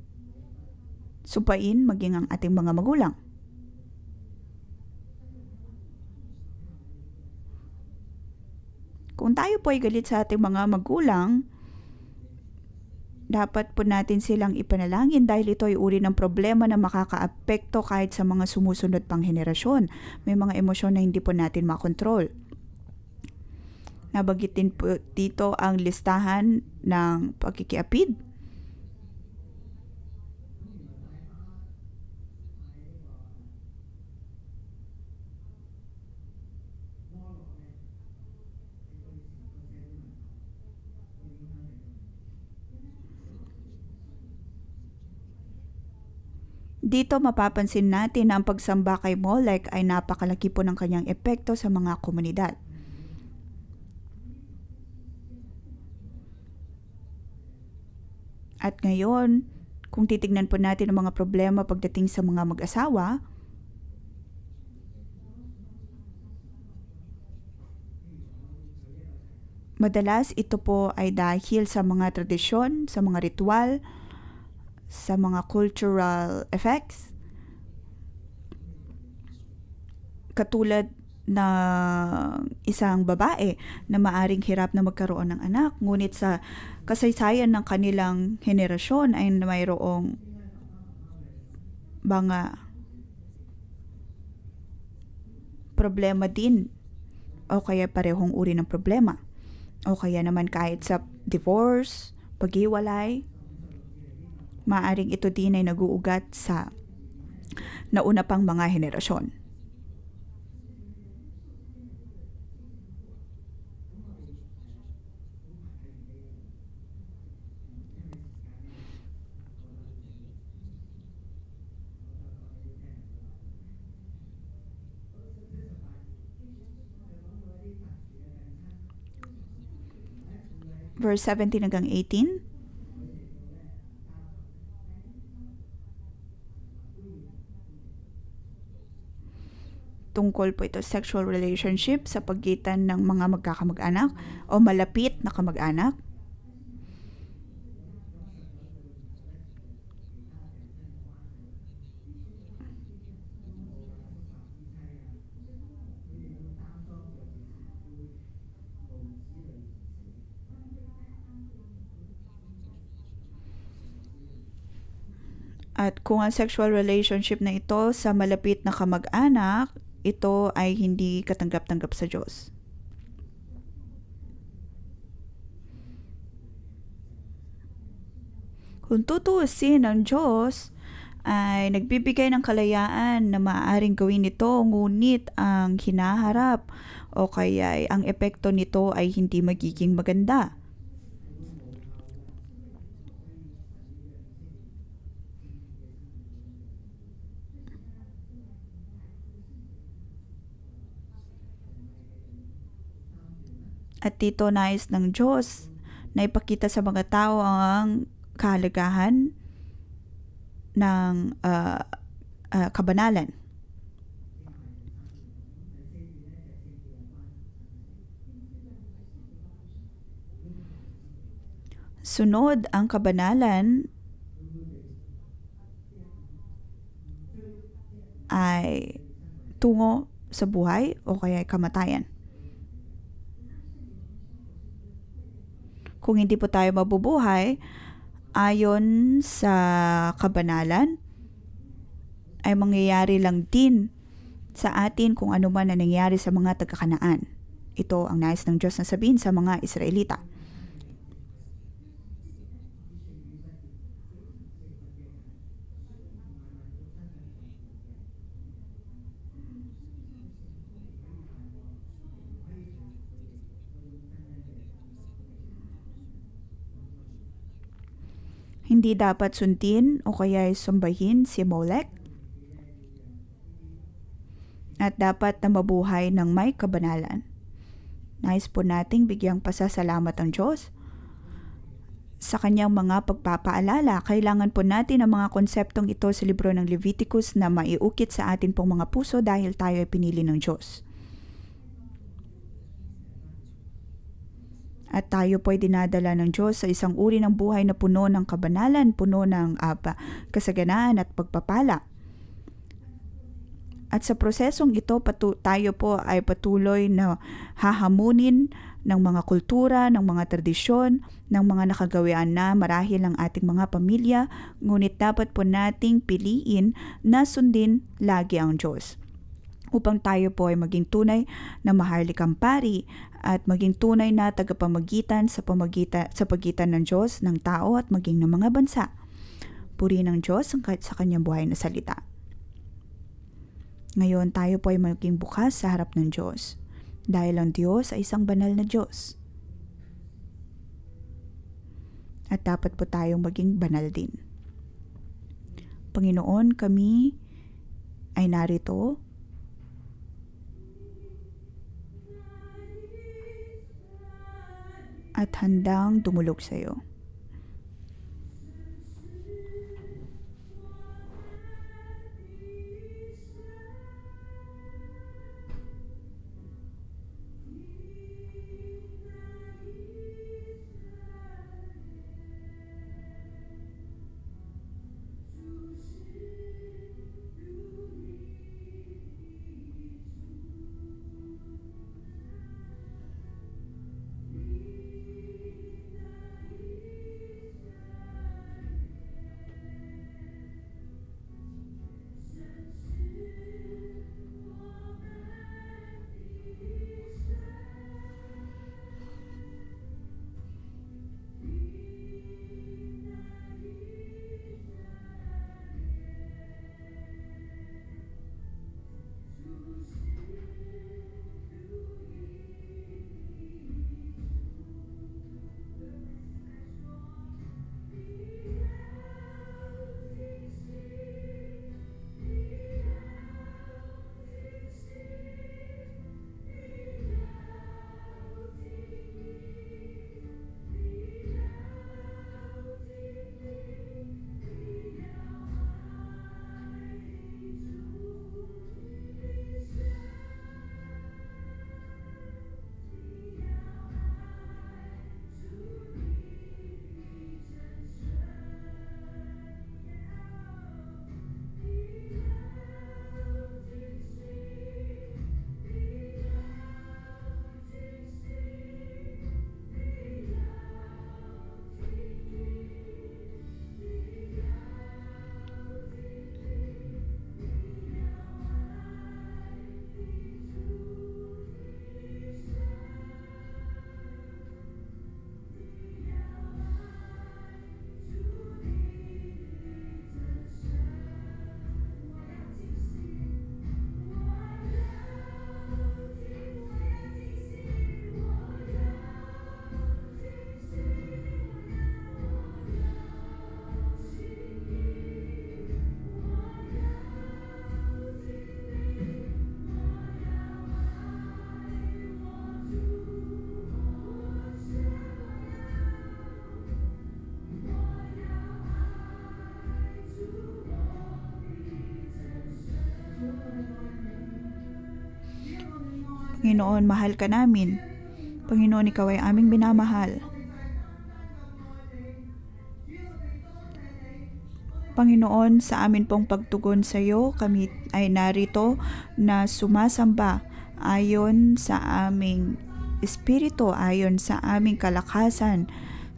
supain maging ang ating mga magulang. Kung tayo po ay galit sa ating mga magulang, dapat po natin silang ipanalangin dahil ito ay uri ng problema na makakaapekto kahit sa mga sumusunod pang henerasyon. May mga emosyon na hindi po natin makontrol. Nabagitin po dito ang listahan ng pagkikiapid. Dito mapapansin natin na ang pagsamba kay Molech ay napakalaki po ng kanyang epekto sa mga komunidad. At ngayon, kung titignan po natin ang mga problema pagdating sa mga mag-asawa, madalas ito po ay dahil sa mga tradisyon, sa mga ritual, sa mga cultural effects. Katulad na isang babae na maaring hirap na magkaroon ng anak, ngunit sa kasaysayan ng kanilang henerasyon ay mayroong mga problema din o kaya parehong uri ng problema. O kaya naman kahit sa divorce, paghiwalay, maaring ito din ay naguugat sa nauna pang mga henerasyon. Verse 17 hanggang 18. Tungkol po ito sexual relationship sa pagitan ng mga magkakamag-anak o malapit na kamag-anak. At kung ang sexual relationship na ito sa malapit na kamag-anak ito ay hindi katanggap-tanggap sa Diyos. Kung tutuusin ang Diyos ay nagbibigay ng kalayaan na maaaring gawin ito, ngunit ang hinaharap o kaya ang epekto nito ay hindi magiging maganda. At dito nais ng Diyos na ipakita sa mga tao ang kahalagahan ng kabanalan. Sunod ang kabanalan ay tungo sa buhay o kaya kamatayan. Kung hindi po tayo mabubuhay ayon sa kabanalan, ay mangyayari lang din sa atin kung ano man ang nangyari sa mga taga-Kanaan. Ito ang nais ng Diyos na sabihin sa mga Israelita. Hindi dapat sundin o kaya sumbahin si Molech at dapat na mabuhay ng may kabanalan. Nais po nating bigyang pasasalamat ang Diyos sa kanyang mga pagpapaalala. Kailangan po natin ang mga konseptong ito sa libro ng Leviticus na maiukit sa atin pong mga puso dahil tayo ay pinili ng Diyos. At tayo po ay dinadala ng Diyos sa isang uri ng buhay na puno ng kabanalan, puno ng kasaganaan at pagpapala. At sa prosesong ito, tayo po ay patuloy na hahamunin ng mga kultura, ng mga tradisyon, ng mga nakagawian na marahil ng ating mga pamilya, ngunit dapat po nating piliin na sundin lagi ang Diyos, upang tayo po ay maging tunay na maharlikang pari at maging tunay na tagapamagitan sa pagitan ng Diyos, ng tao at maging ng mga bansa. Purihin ng Diyos sa kanyang buhay na salita. Ngayon tayo po ay maging bukas sa harap ng Diyos dahil ang Diyos ay isang banal na Diyos. At dapat po tayong maging banal din. Panginoon, kami ay narito at handang dumulog sa iyo. Panginoon, mahal ka namin. Panginoon, ikaw ay aming minamahal. Panginoon, sa amin pong pagtugon sa iyo, kami ay narito na sumasamba ayon sa aming espiritu, ayon sa aming kalakasan,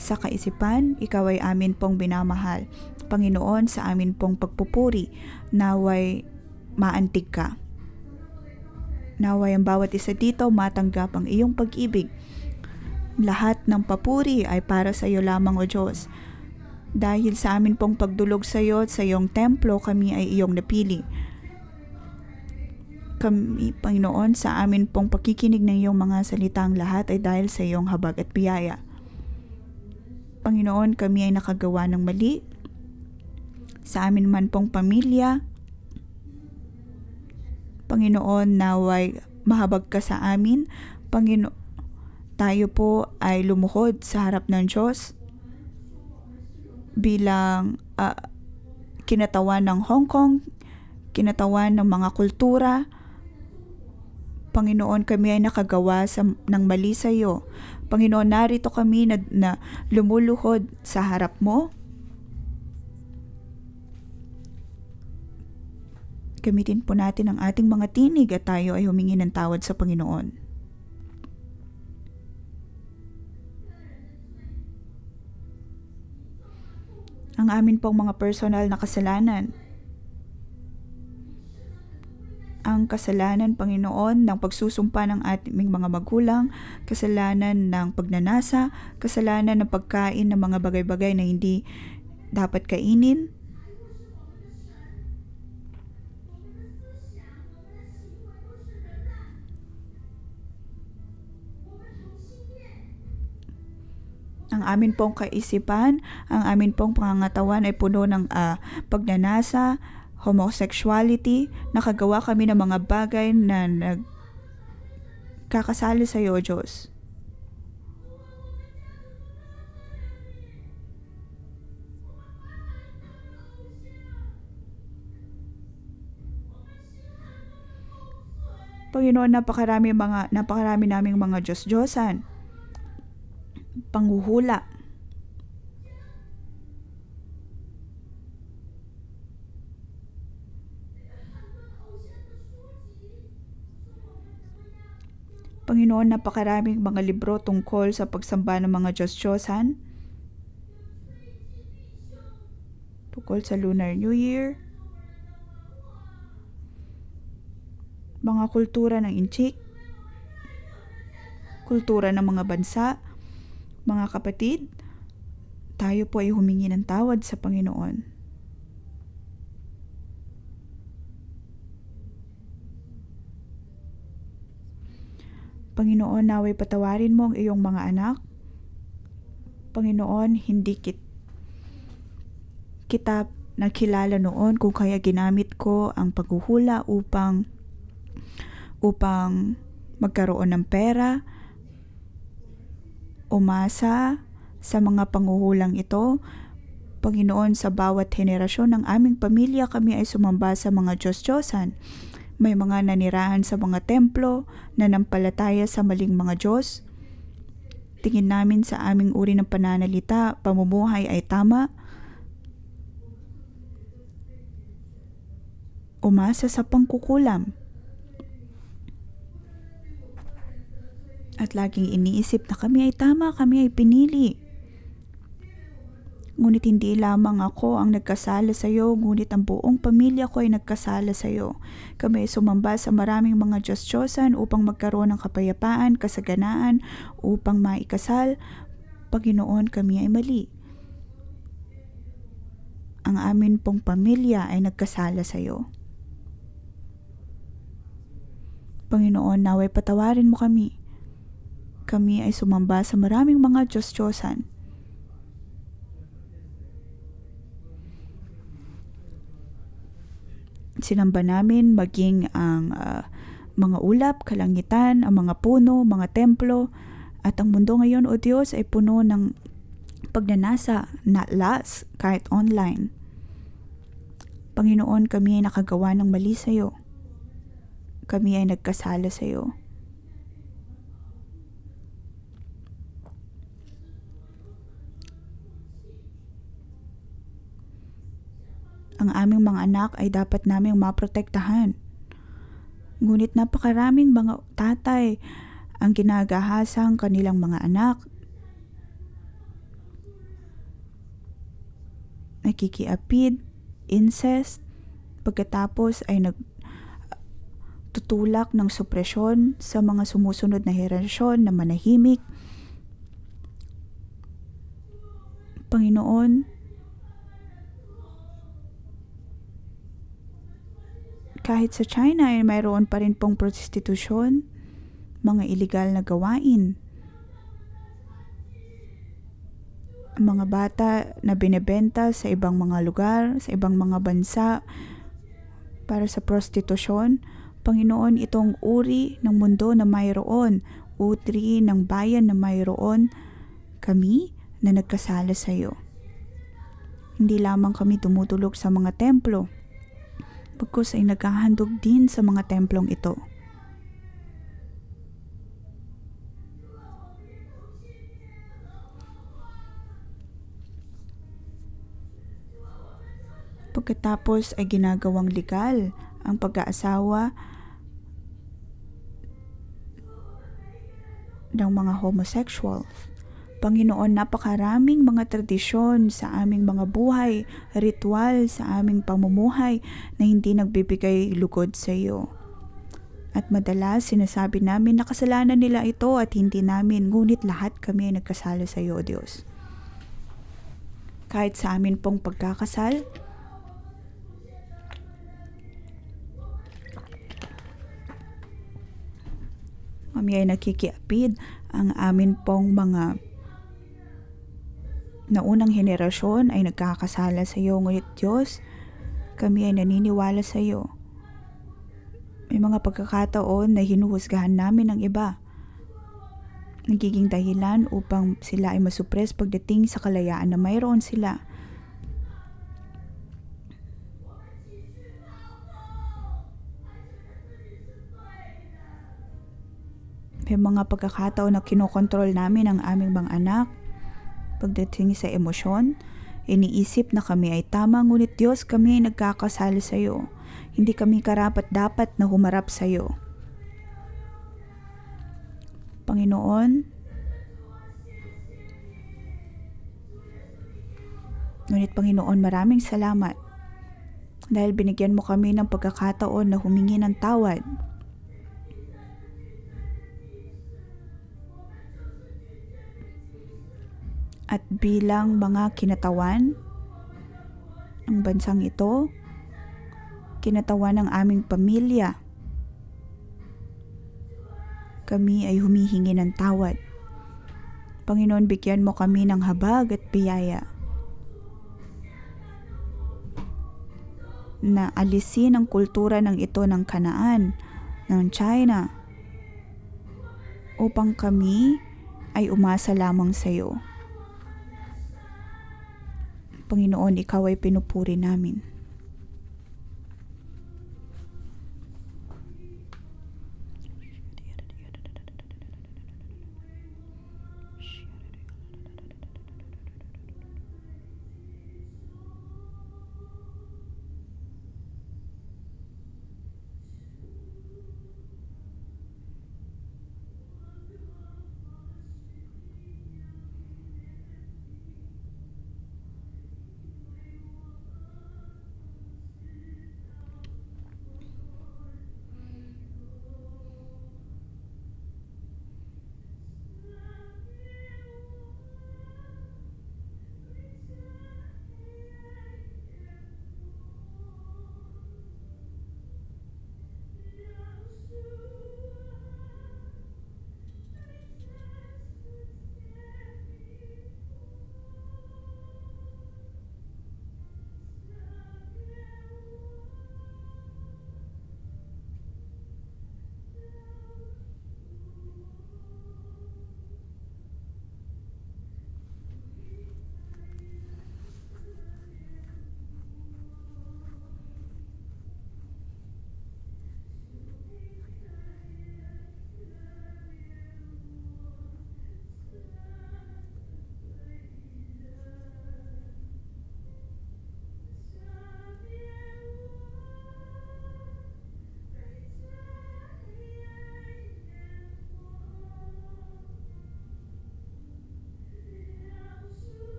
sa kaisipan, ikaw ay amin pong binamahal. Panginoon, sa amin pong pagpupuri, naway maantig ka. Naway ang bawat isa dito matanggap ang iyong pag-ibig. Lahat ng papuri ay para sa iyo lamang, O Diyos. Dahil sa amin pong pagdulog sa iyo at sa iyong templo, kami ay iyong napili. Kami, Panginoon, sa amin pong pakikinig ng iyong mga salitang lahat ay dahil sa iyong habag at biyaya. Panginoon, kami ay nakagawa ng mali. Sa amin man pong pamilya, Panginoon, naway mahabag ka sa amin. Tayo po ay lumuhod sa harap ng Diyos bilang kinatawan ng Hong Kong, kinatawan ng mga kultura. Panginoon, kami ay nakagawa ng mali sa iyo. Panginoon, narito kami na lumuluhod sa harap mo. Gamitin po natin ang ating mga tinig at tayo ay humingi ng tawad sa Panginoon. Ang amin pong mga personal na kasalanan. Ang kasalanan, Panginoon, ng pagsusumpa ng ating mga magulang, kasalanan ng pagnanasa, kasalanan ng pagkain ng mga bagay-bagay na hindi dapat kainin. Ang amin pong kaisipan, ang amin pong pangangatawan ay puno ng pagnanasa, homosexuality. Nakagawa kami ng mga bagay na nagkakasala sa iyo, Diyos. Panginoon, napakarami naming mga Diyos-Diyosan. Panghuhula. Panginoon, napakaraming mga libro tungkol sa pagsamba ng mga Diyos-Diyosan, tungkol sa Lunar New Year, mga kultura ng Inchik, kultura ng mga bansa. Mga kapatid, tayo po ay humingi ng tawad sa Panginoon. Panginoon, naway patawarin mo ang iyong mga anak. Panginoon, hindi kita nakilala noon kung kaya ginamit ko ang paghuhula upang magkaroon ng pera. Umasa sa mga panghuhulang ito. Panginoon, sa bawat henerasyon ng aming pamilya, kami ay sumamba sa mga Diyos-Diyosan. May mga nanirahan sa mga templo, nanampalataya sa maling mga Diyos. Tingin namin sa aming uri ng pananalita, pamumuhay ay tama. Umasa sa pangkukulam. At laging iniisip na kami ay tama, kami ay pinili. Ngunit hindi lamang ako ang nagkasala sa iyo, ngunit ang buong pamilya ko ay nagkasala sa iyo. Kami ay sumamba sa maraming mga Diyos-Diyosan upang magkaroon ng kapayapaan, kasaganaan, upang maikasal. Panginoon, kami ay mali. Ang amin pong pamilya ay nagkasala sa iyo. Panginoon, naway patawarin mo kami. Kami ay sumamba sa maraming mga Diyos-Diyosan. Sinamba namin maging ang mga ulap, kalangitan, ang mga puno, mga templo, at ang mundo ngayon, O Diyos, ay puno ng pagnanasa, not last, kahit online. Panginoon, kami ay nakagawa ng mali sa iyo. Kami ay nagkasala sa iyo. Ang aming mga anak ay dapat naming maprotektahan. Ngunit napakaraming mga tatay ang ginagahasang kanilang mga anak. Nakikiapid, incest, pagkatapos ay nagtutulak ng supresyon sa mga sumusunod na henerasyon na manahimik. Panginoon, kahit sa China ay mayroon pa rin pong prostitusyon, mga iligal na gawain. Mga bata na binebenta sa ibang mga lugar, sa ibang mga bansa para sa prostitusyon. Panginoon, itong uri ng mundo na mayroon, uri ng bayan na mayroon kami na nagkasala sa iyo. Hindi lamang kami tumutulog sa mga templo, pagkus ay naghahandog din sa mga templong ito. Pagkatapos ay ginagawang legal ang pag-aasawa ng mga homosexual. Panginoon, napakaraming mga tradisyon sa aming mga buhay, ritual sa aming pamumuhay na hindi nagbibigay lugod sa iyo. At madalas sinasabi namin na kasalanan nila ito at hindi namin, ngunit lahat kami ay nagkasala sa iyo, O Diyos. Kahit sa amin pong pagkakasal, kami ay nakikiapid ang amin pong mga naunang henerasyon ay nagkakasala sa iyo. Ngunit Diyos, kami ay naniniwala sa iyo. May mga pagkakataon na hinuhusgahan namin ang iba. Nagiging dahilan upang sila ay masupres pagdating sa kalayaan na mayroon sila. May mga pagkakataon na kinokontrol namin ang aming mga anak. Pagdating sa emosyon, iniisip na kami ay tama, ngunit Diyos, kami ay nagkakasala sa iyo. Hindi kami karapat-dapat na humarap sa iyo. Panginoon, ngunit Panginoon, maraming salamat dahil binigyan mo kami ng pagkakataon na humingi ng tawad. At bilang mga kinatawan ng bansang ito, kinatawan ng aming pamilya, kami ay humihingi ng tawad. Panginoon, bigyan mo kami ng habag at biyaya na alisin ang kultura ng ito ng Kanaan, ng China, upang kami ay umasa lamang sa iyo. Panginoon, ikaw ay pinupuri namin.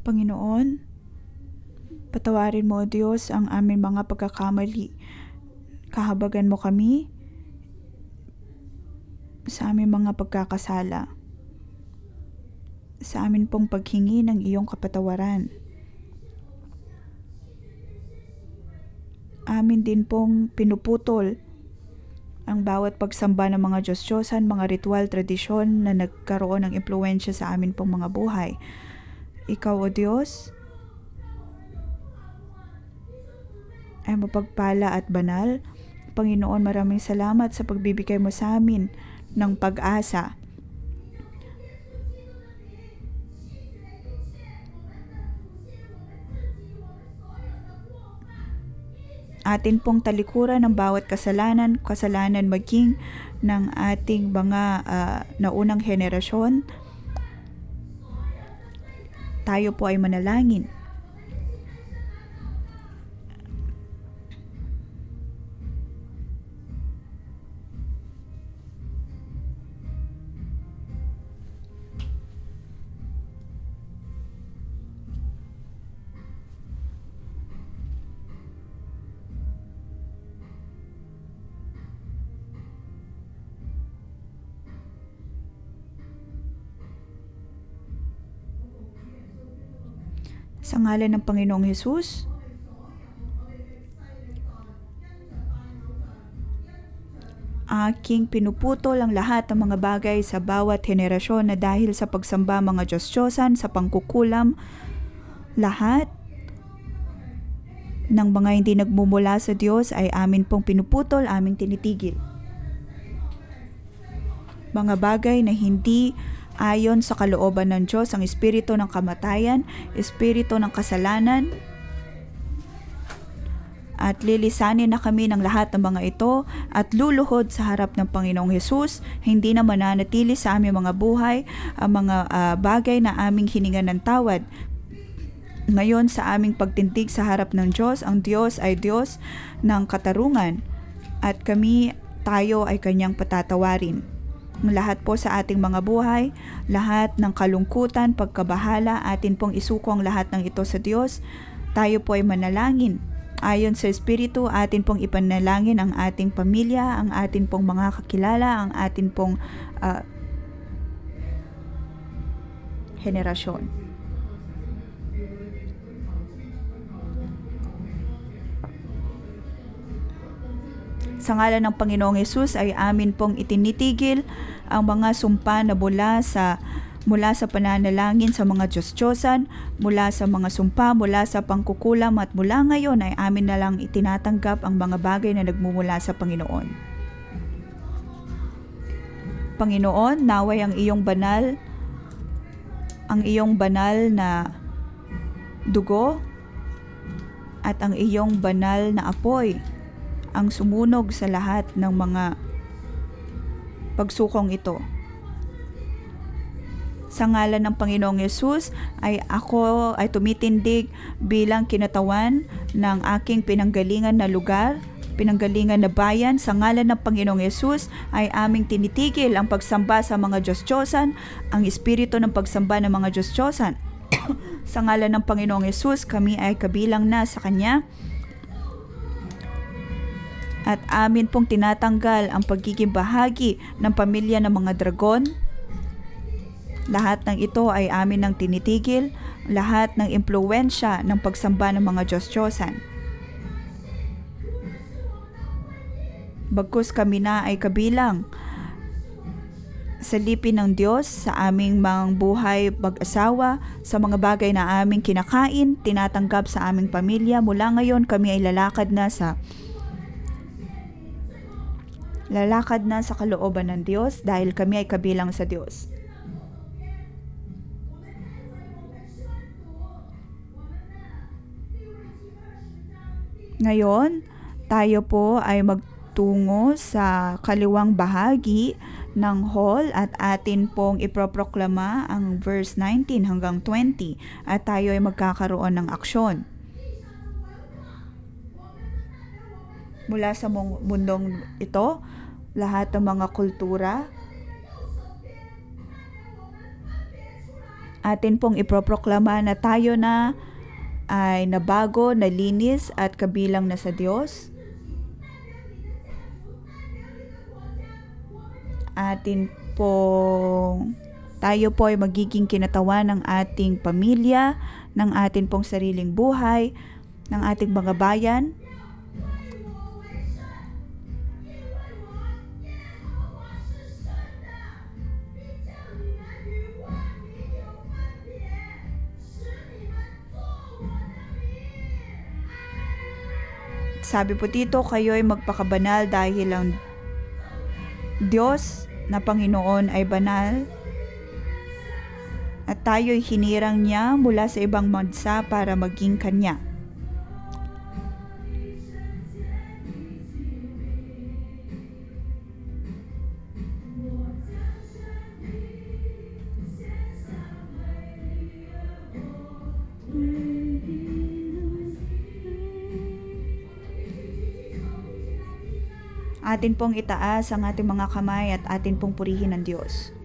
Panginoon, patawarin mo, O Diyos, ang aming mga pagkakamali. Kahabagan mo kami sa aming mga pagkakasala, sa amin pong paghingi ng iyong kapatawaran. Amin din pong pinuputol ang bawat pagsamba ng mga Diyos-Diyosan, mga ritual, tradisyon na nagkaroon ng impluwensya sa amin pong mga buhay. Ikaw, O Diyos, ay mapagpala at banal. Panginoon, maraming salamat sa pagbibigay mo sa amin ng pag-asa. Atin pong talikuran ng bawat kasalanan maging ng ating mga naunang henerasyon. Tayo po ay manalangin. Sa ngalan ng Panginoong Hesus, aking pinuputol ang lahat ng mga bagay sa bawat henerasyon na dahil sa pagsamba mga Diyos-Diyosan, sa pangkukulam, lahat ng mga hindi nagmumula sa Diyos ay amin pong pinuputol, aming tinitigil. Mga bagay na hindi ayon sa kalooban ng Diyos, ang espiritu ng kamatayan, espiritu ng kasalanan, at lilisanin na kami ng lahat ng mga ito at luluhod sa harap ng Panginoong Hesus. Hindi na mananatili sa aming mga buhay ang mga bagay na aming hiningan ng tawad. Ngayon sa aming pagtindig sa harap ng Diyos, ang Diyos ay Diyos ng katarungan at tayo ay Kanyang patatawarin. Lahat po sa ating mga buhay, lahat ng kalungkutan, pagkabahala, atin pong isuko ang lahat ng ito sa Diyos. Tayo po ay manalangin. Ayon sa Espiritu, atin pong ipanalangin ang ating pamilya, ang atin pong mga kakilala, ang atin pong henerasyon. Sa ngalan ng Panginoong Hesus ay amin pong itinitigil ang mga sumpa na mula sa pananalangin sa mga Diyos-Diyosan, mula sa mga sumpa, mula sa pangkukulam at mula ngayon ay amin na lang itinatanggap ang mga bagay na nagmumula sa Panginoon. Panginoon, naway ang iyong banal na dugo at ang iyong banal na apoy ang sumunog sa lahat ng mga pagsukong ito. Sa ngalan ng Panginoong Yesus ay ako ay tumitindig bilang kinatawan ng aking pinanggalingan na lugar, pinanggalingan na bayan. Sa ngalan ng Panginoong Yesus ay aming tinitigil ang pagsamba sa mga Diyos-Diyosan, ang espiritu ng pagsamba ng mga Diyos-Diyosan. Sa ngalan ng Panginoong Yesus, kami ay kabilang na sa Kanya. At amin pong tinatanggal ang pagiging bahagi ng pamilya ng mga dragon. Lahat ng ito ay amin nang tinitigil, lahat ng impluwensya ng pagsamba ng mga Diyos-Diyosan. Bagkus kami na ay kabilang sa lipin ng Diyos sa aming mga buhay mag-asawa, sa mga bagay na aming kinakain, tinatanggap sa aming pamilya. Mula ngayon kami ay lalakad na sa kalooban ng Diyos dahil kami ay kabilang sa Diyos. Ngayon, tayo po ay magtungo sa kaliwang bahagi ng hall at atin pong iproproklama ang verse 19 hanggang 20 at tayo ay magkakaroon ng aksyon. Mula sa mundong ito, lahat ng mga kultura Atin pong iproproklama na tayo na ay nabago, nalinis at kabilang na sa Diyos. Tayo po ay magiging kinatawan ng ating pamilya, ng ating pong sariling buhay, ng ating mga bayan. Sabi po dito, kayo ay magpakabanal dahil ang Diyos na Panginoon ay banal at tayo'y hinirang niya mula sa ibang bansa para maging Kanya. Atin pong itaas ang ating mga kamay at atin pong purihin ang Diyos.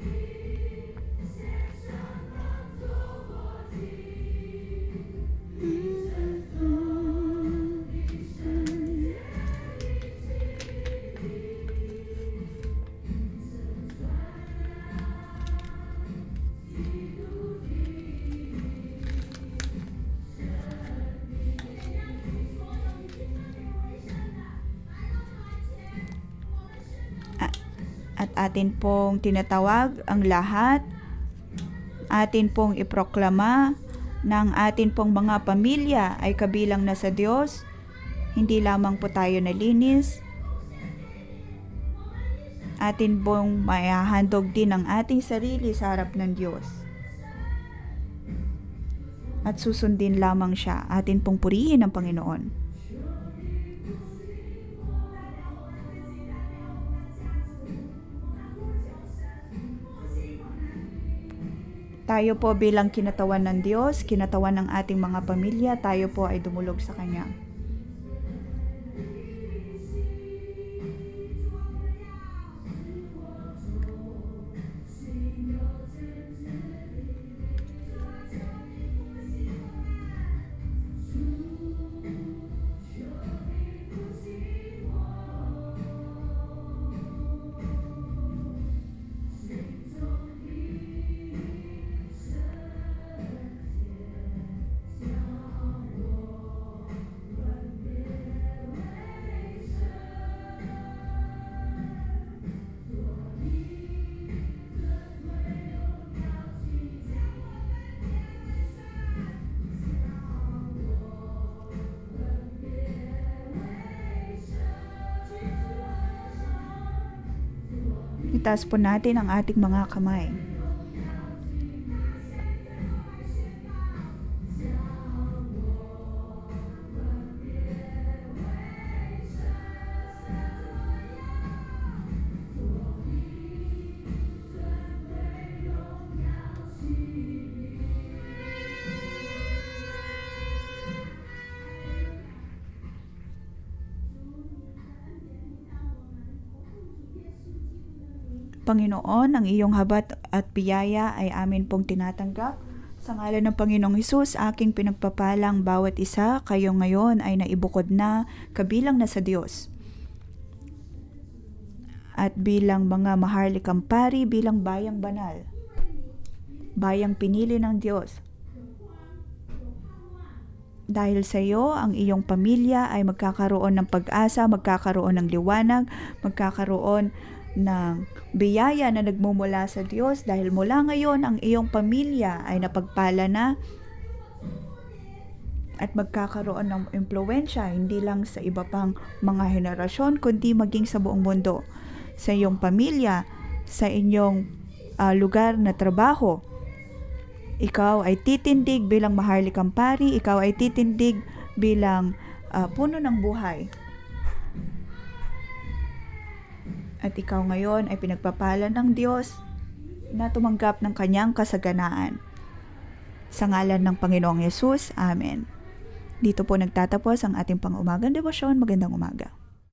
At atin pong tinatawag ang lahat, atin pong iproklama ng atin pong mga pamilya ay kabilang na sa Diyos. Hindi lamang po tayo nalinis, atin pong maihahandog din ang ating sarili sa harap ng Diyos. At susundin lamang siya, atin pong purihin ang Panginoon. Tayo po bilang kinatawan ng Diyos, kinatawan ng ating mga pamilya, tayo po ay dumulog sa Kanya. Itaas po natin ang ating mga kamay. Panginoon, ang iyong habat at biyaya ay amin pong tinatanggap. Sa ngalan ng Panginoong Hesus, aking pinagpapalang bawat isa, kayo ngayon ay naibukod na, kabilang na sa Diyos. At bilang mga maharlikang pari, bilang bayang banal, bayang pinili ng Diyos. Dahil sa iyo, ang iyong pamilya ay magkakaroon ng pag-asa, magkakaroon ng liwanag, magkakaroon ng biyaya na nagmumula sa Diyos dahil mula ngayon ang iyong pamilya ay napagpala na at magkakaroon ng impluwensya hindi lang sa iba pang mga henerasyon kundi maging sa buong mundo. Sa iyong pamilya, sa inyong lugar na trabaho, ikaw ay titindig bilang maharlikang pari, ikaw ay titindig bilang puno ng buhay. At ikaw ngayon ay pinagpapala ng Diyos na tumanggap ng kanyang kasaganaan. Sa ngalan ng Panginoong Hesus, Amen. Dito po nagtatapos ang ating pang-umagang debosyon. Magandang umaga.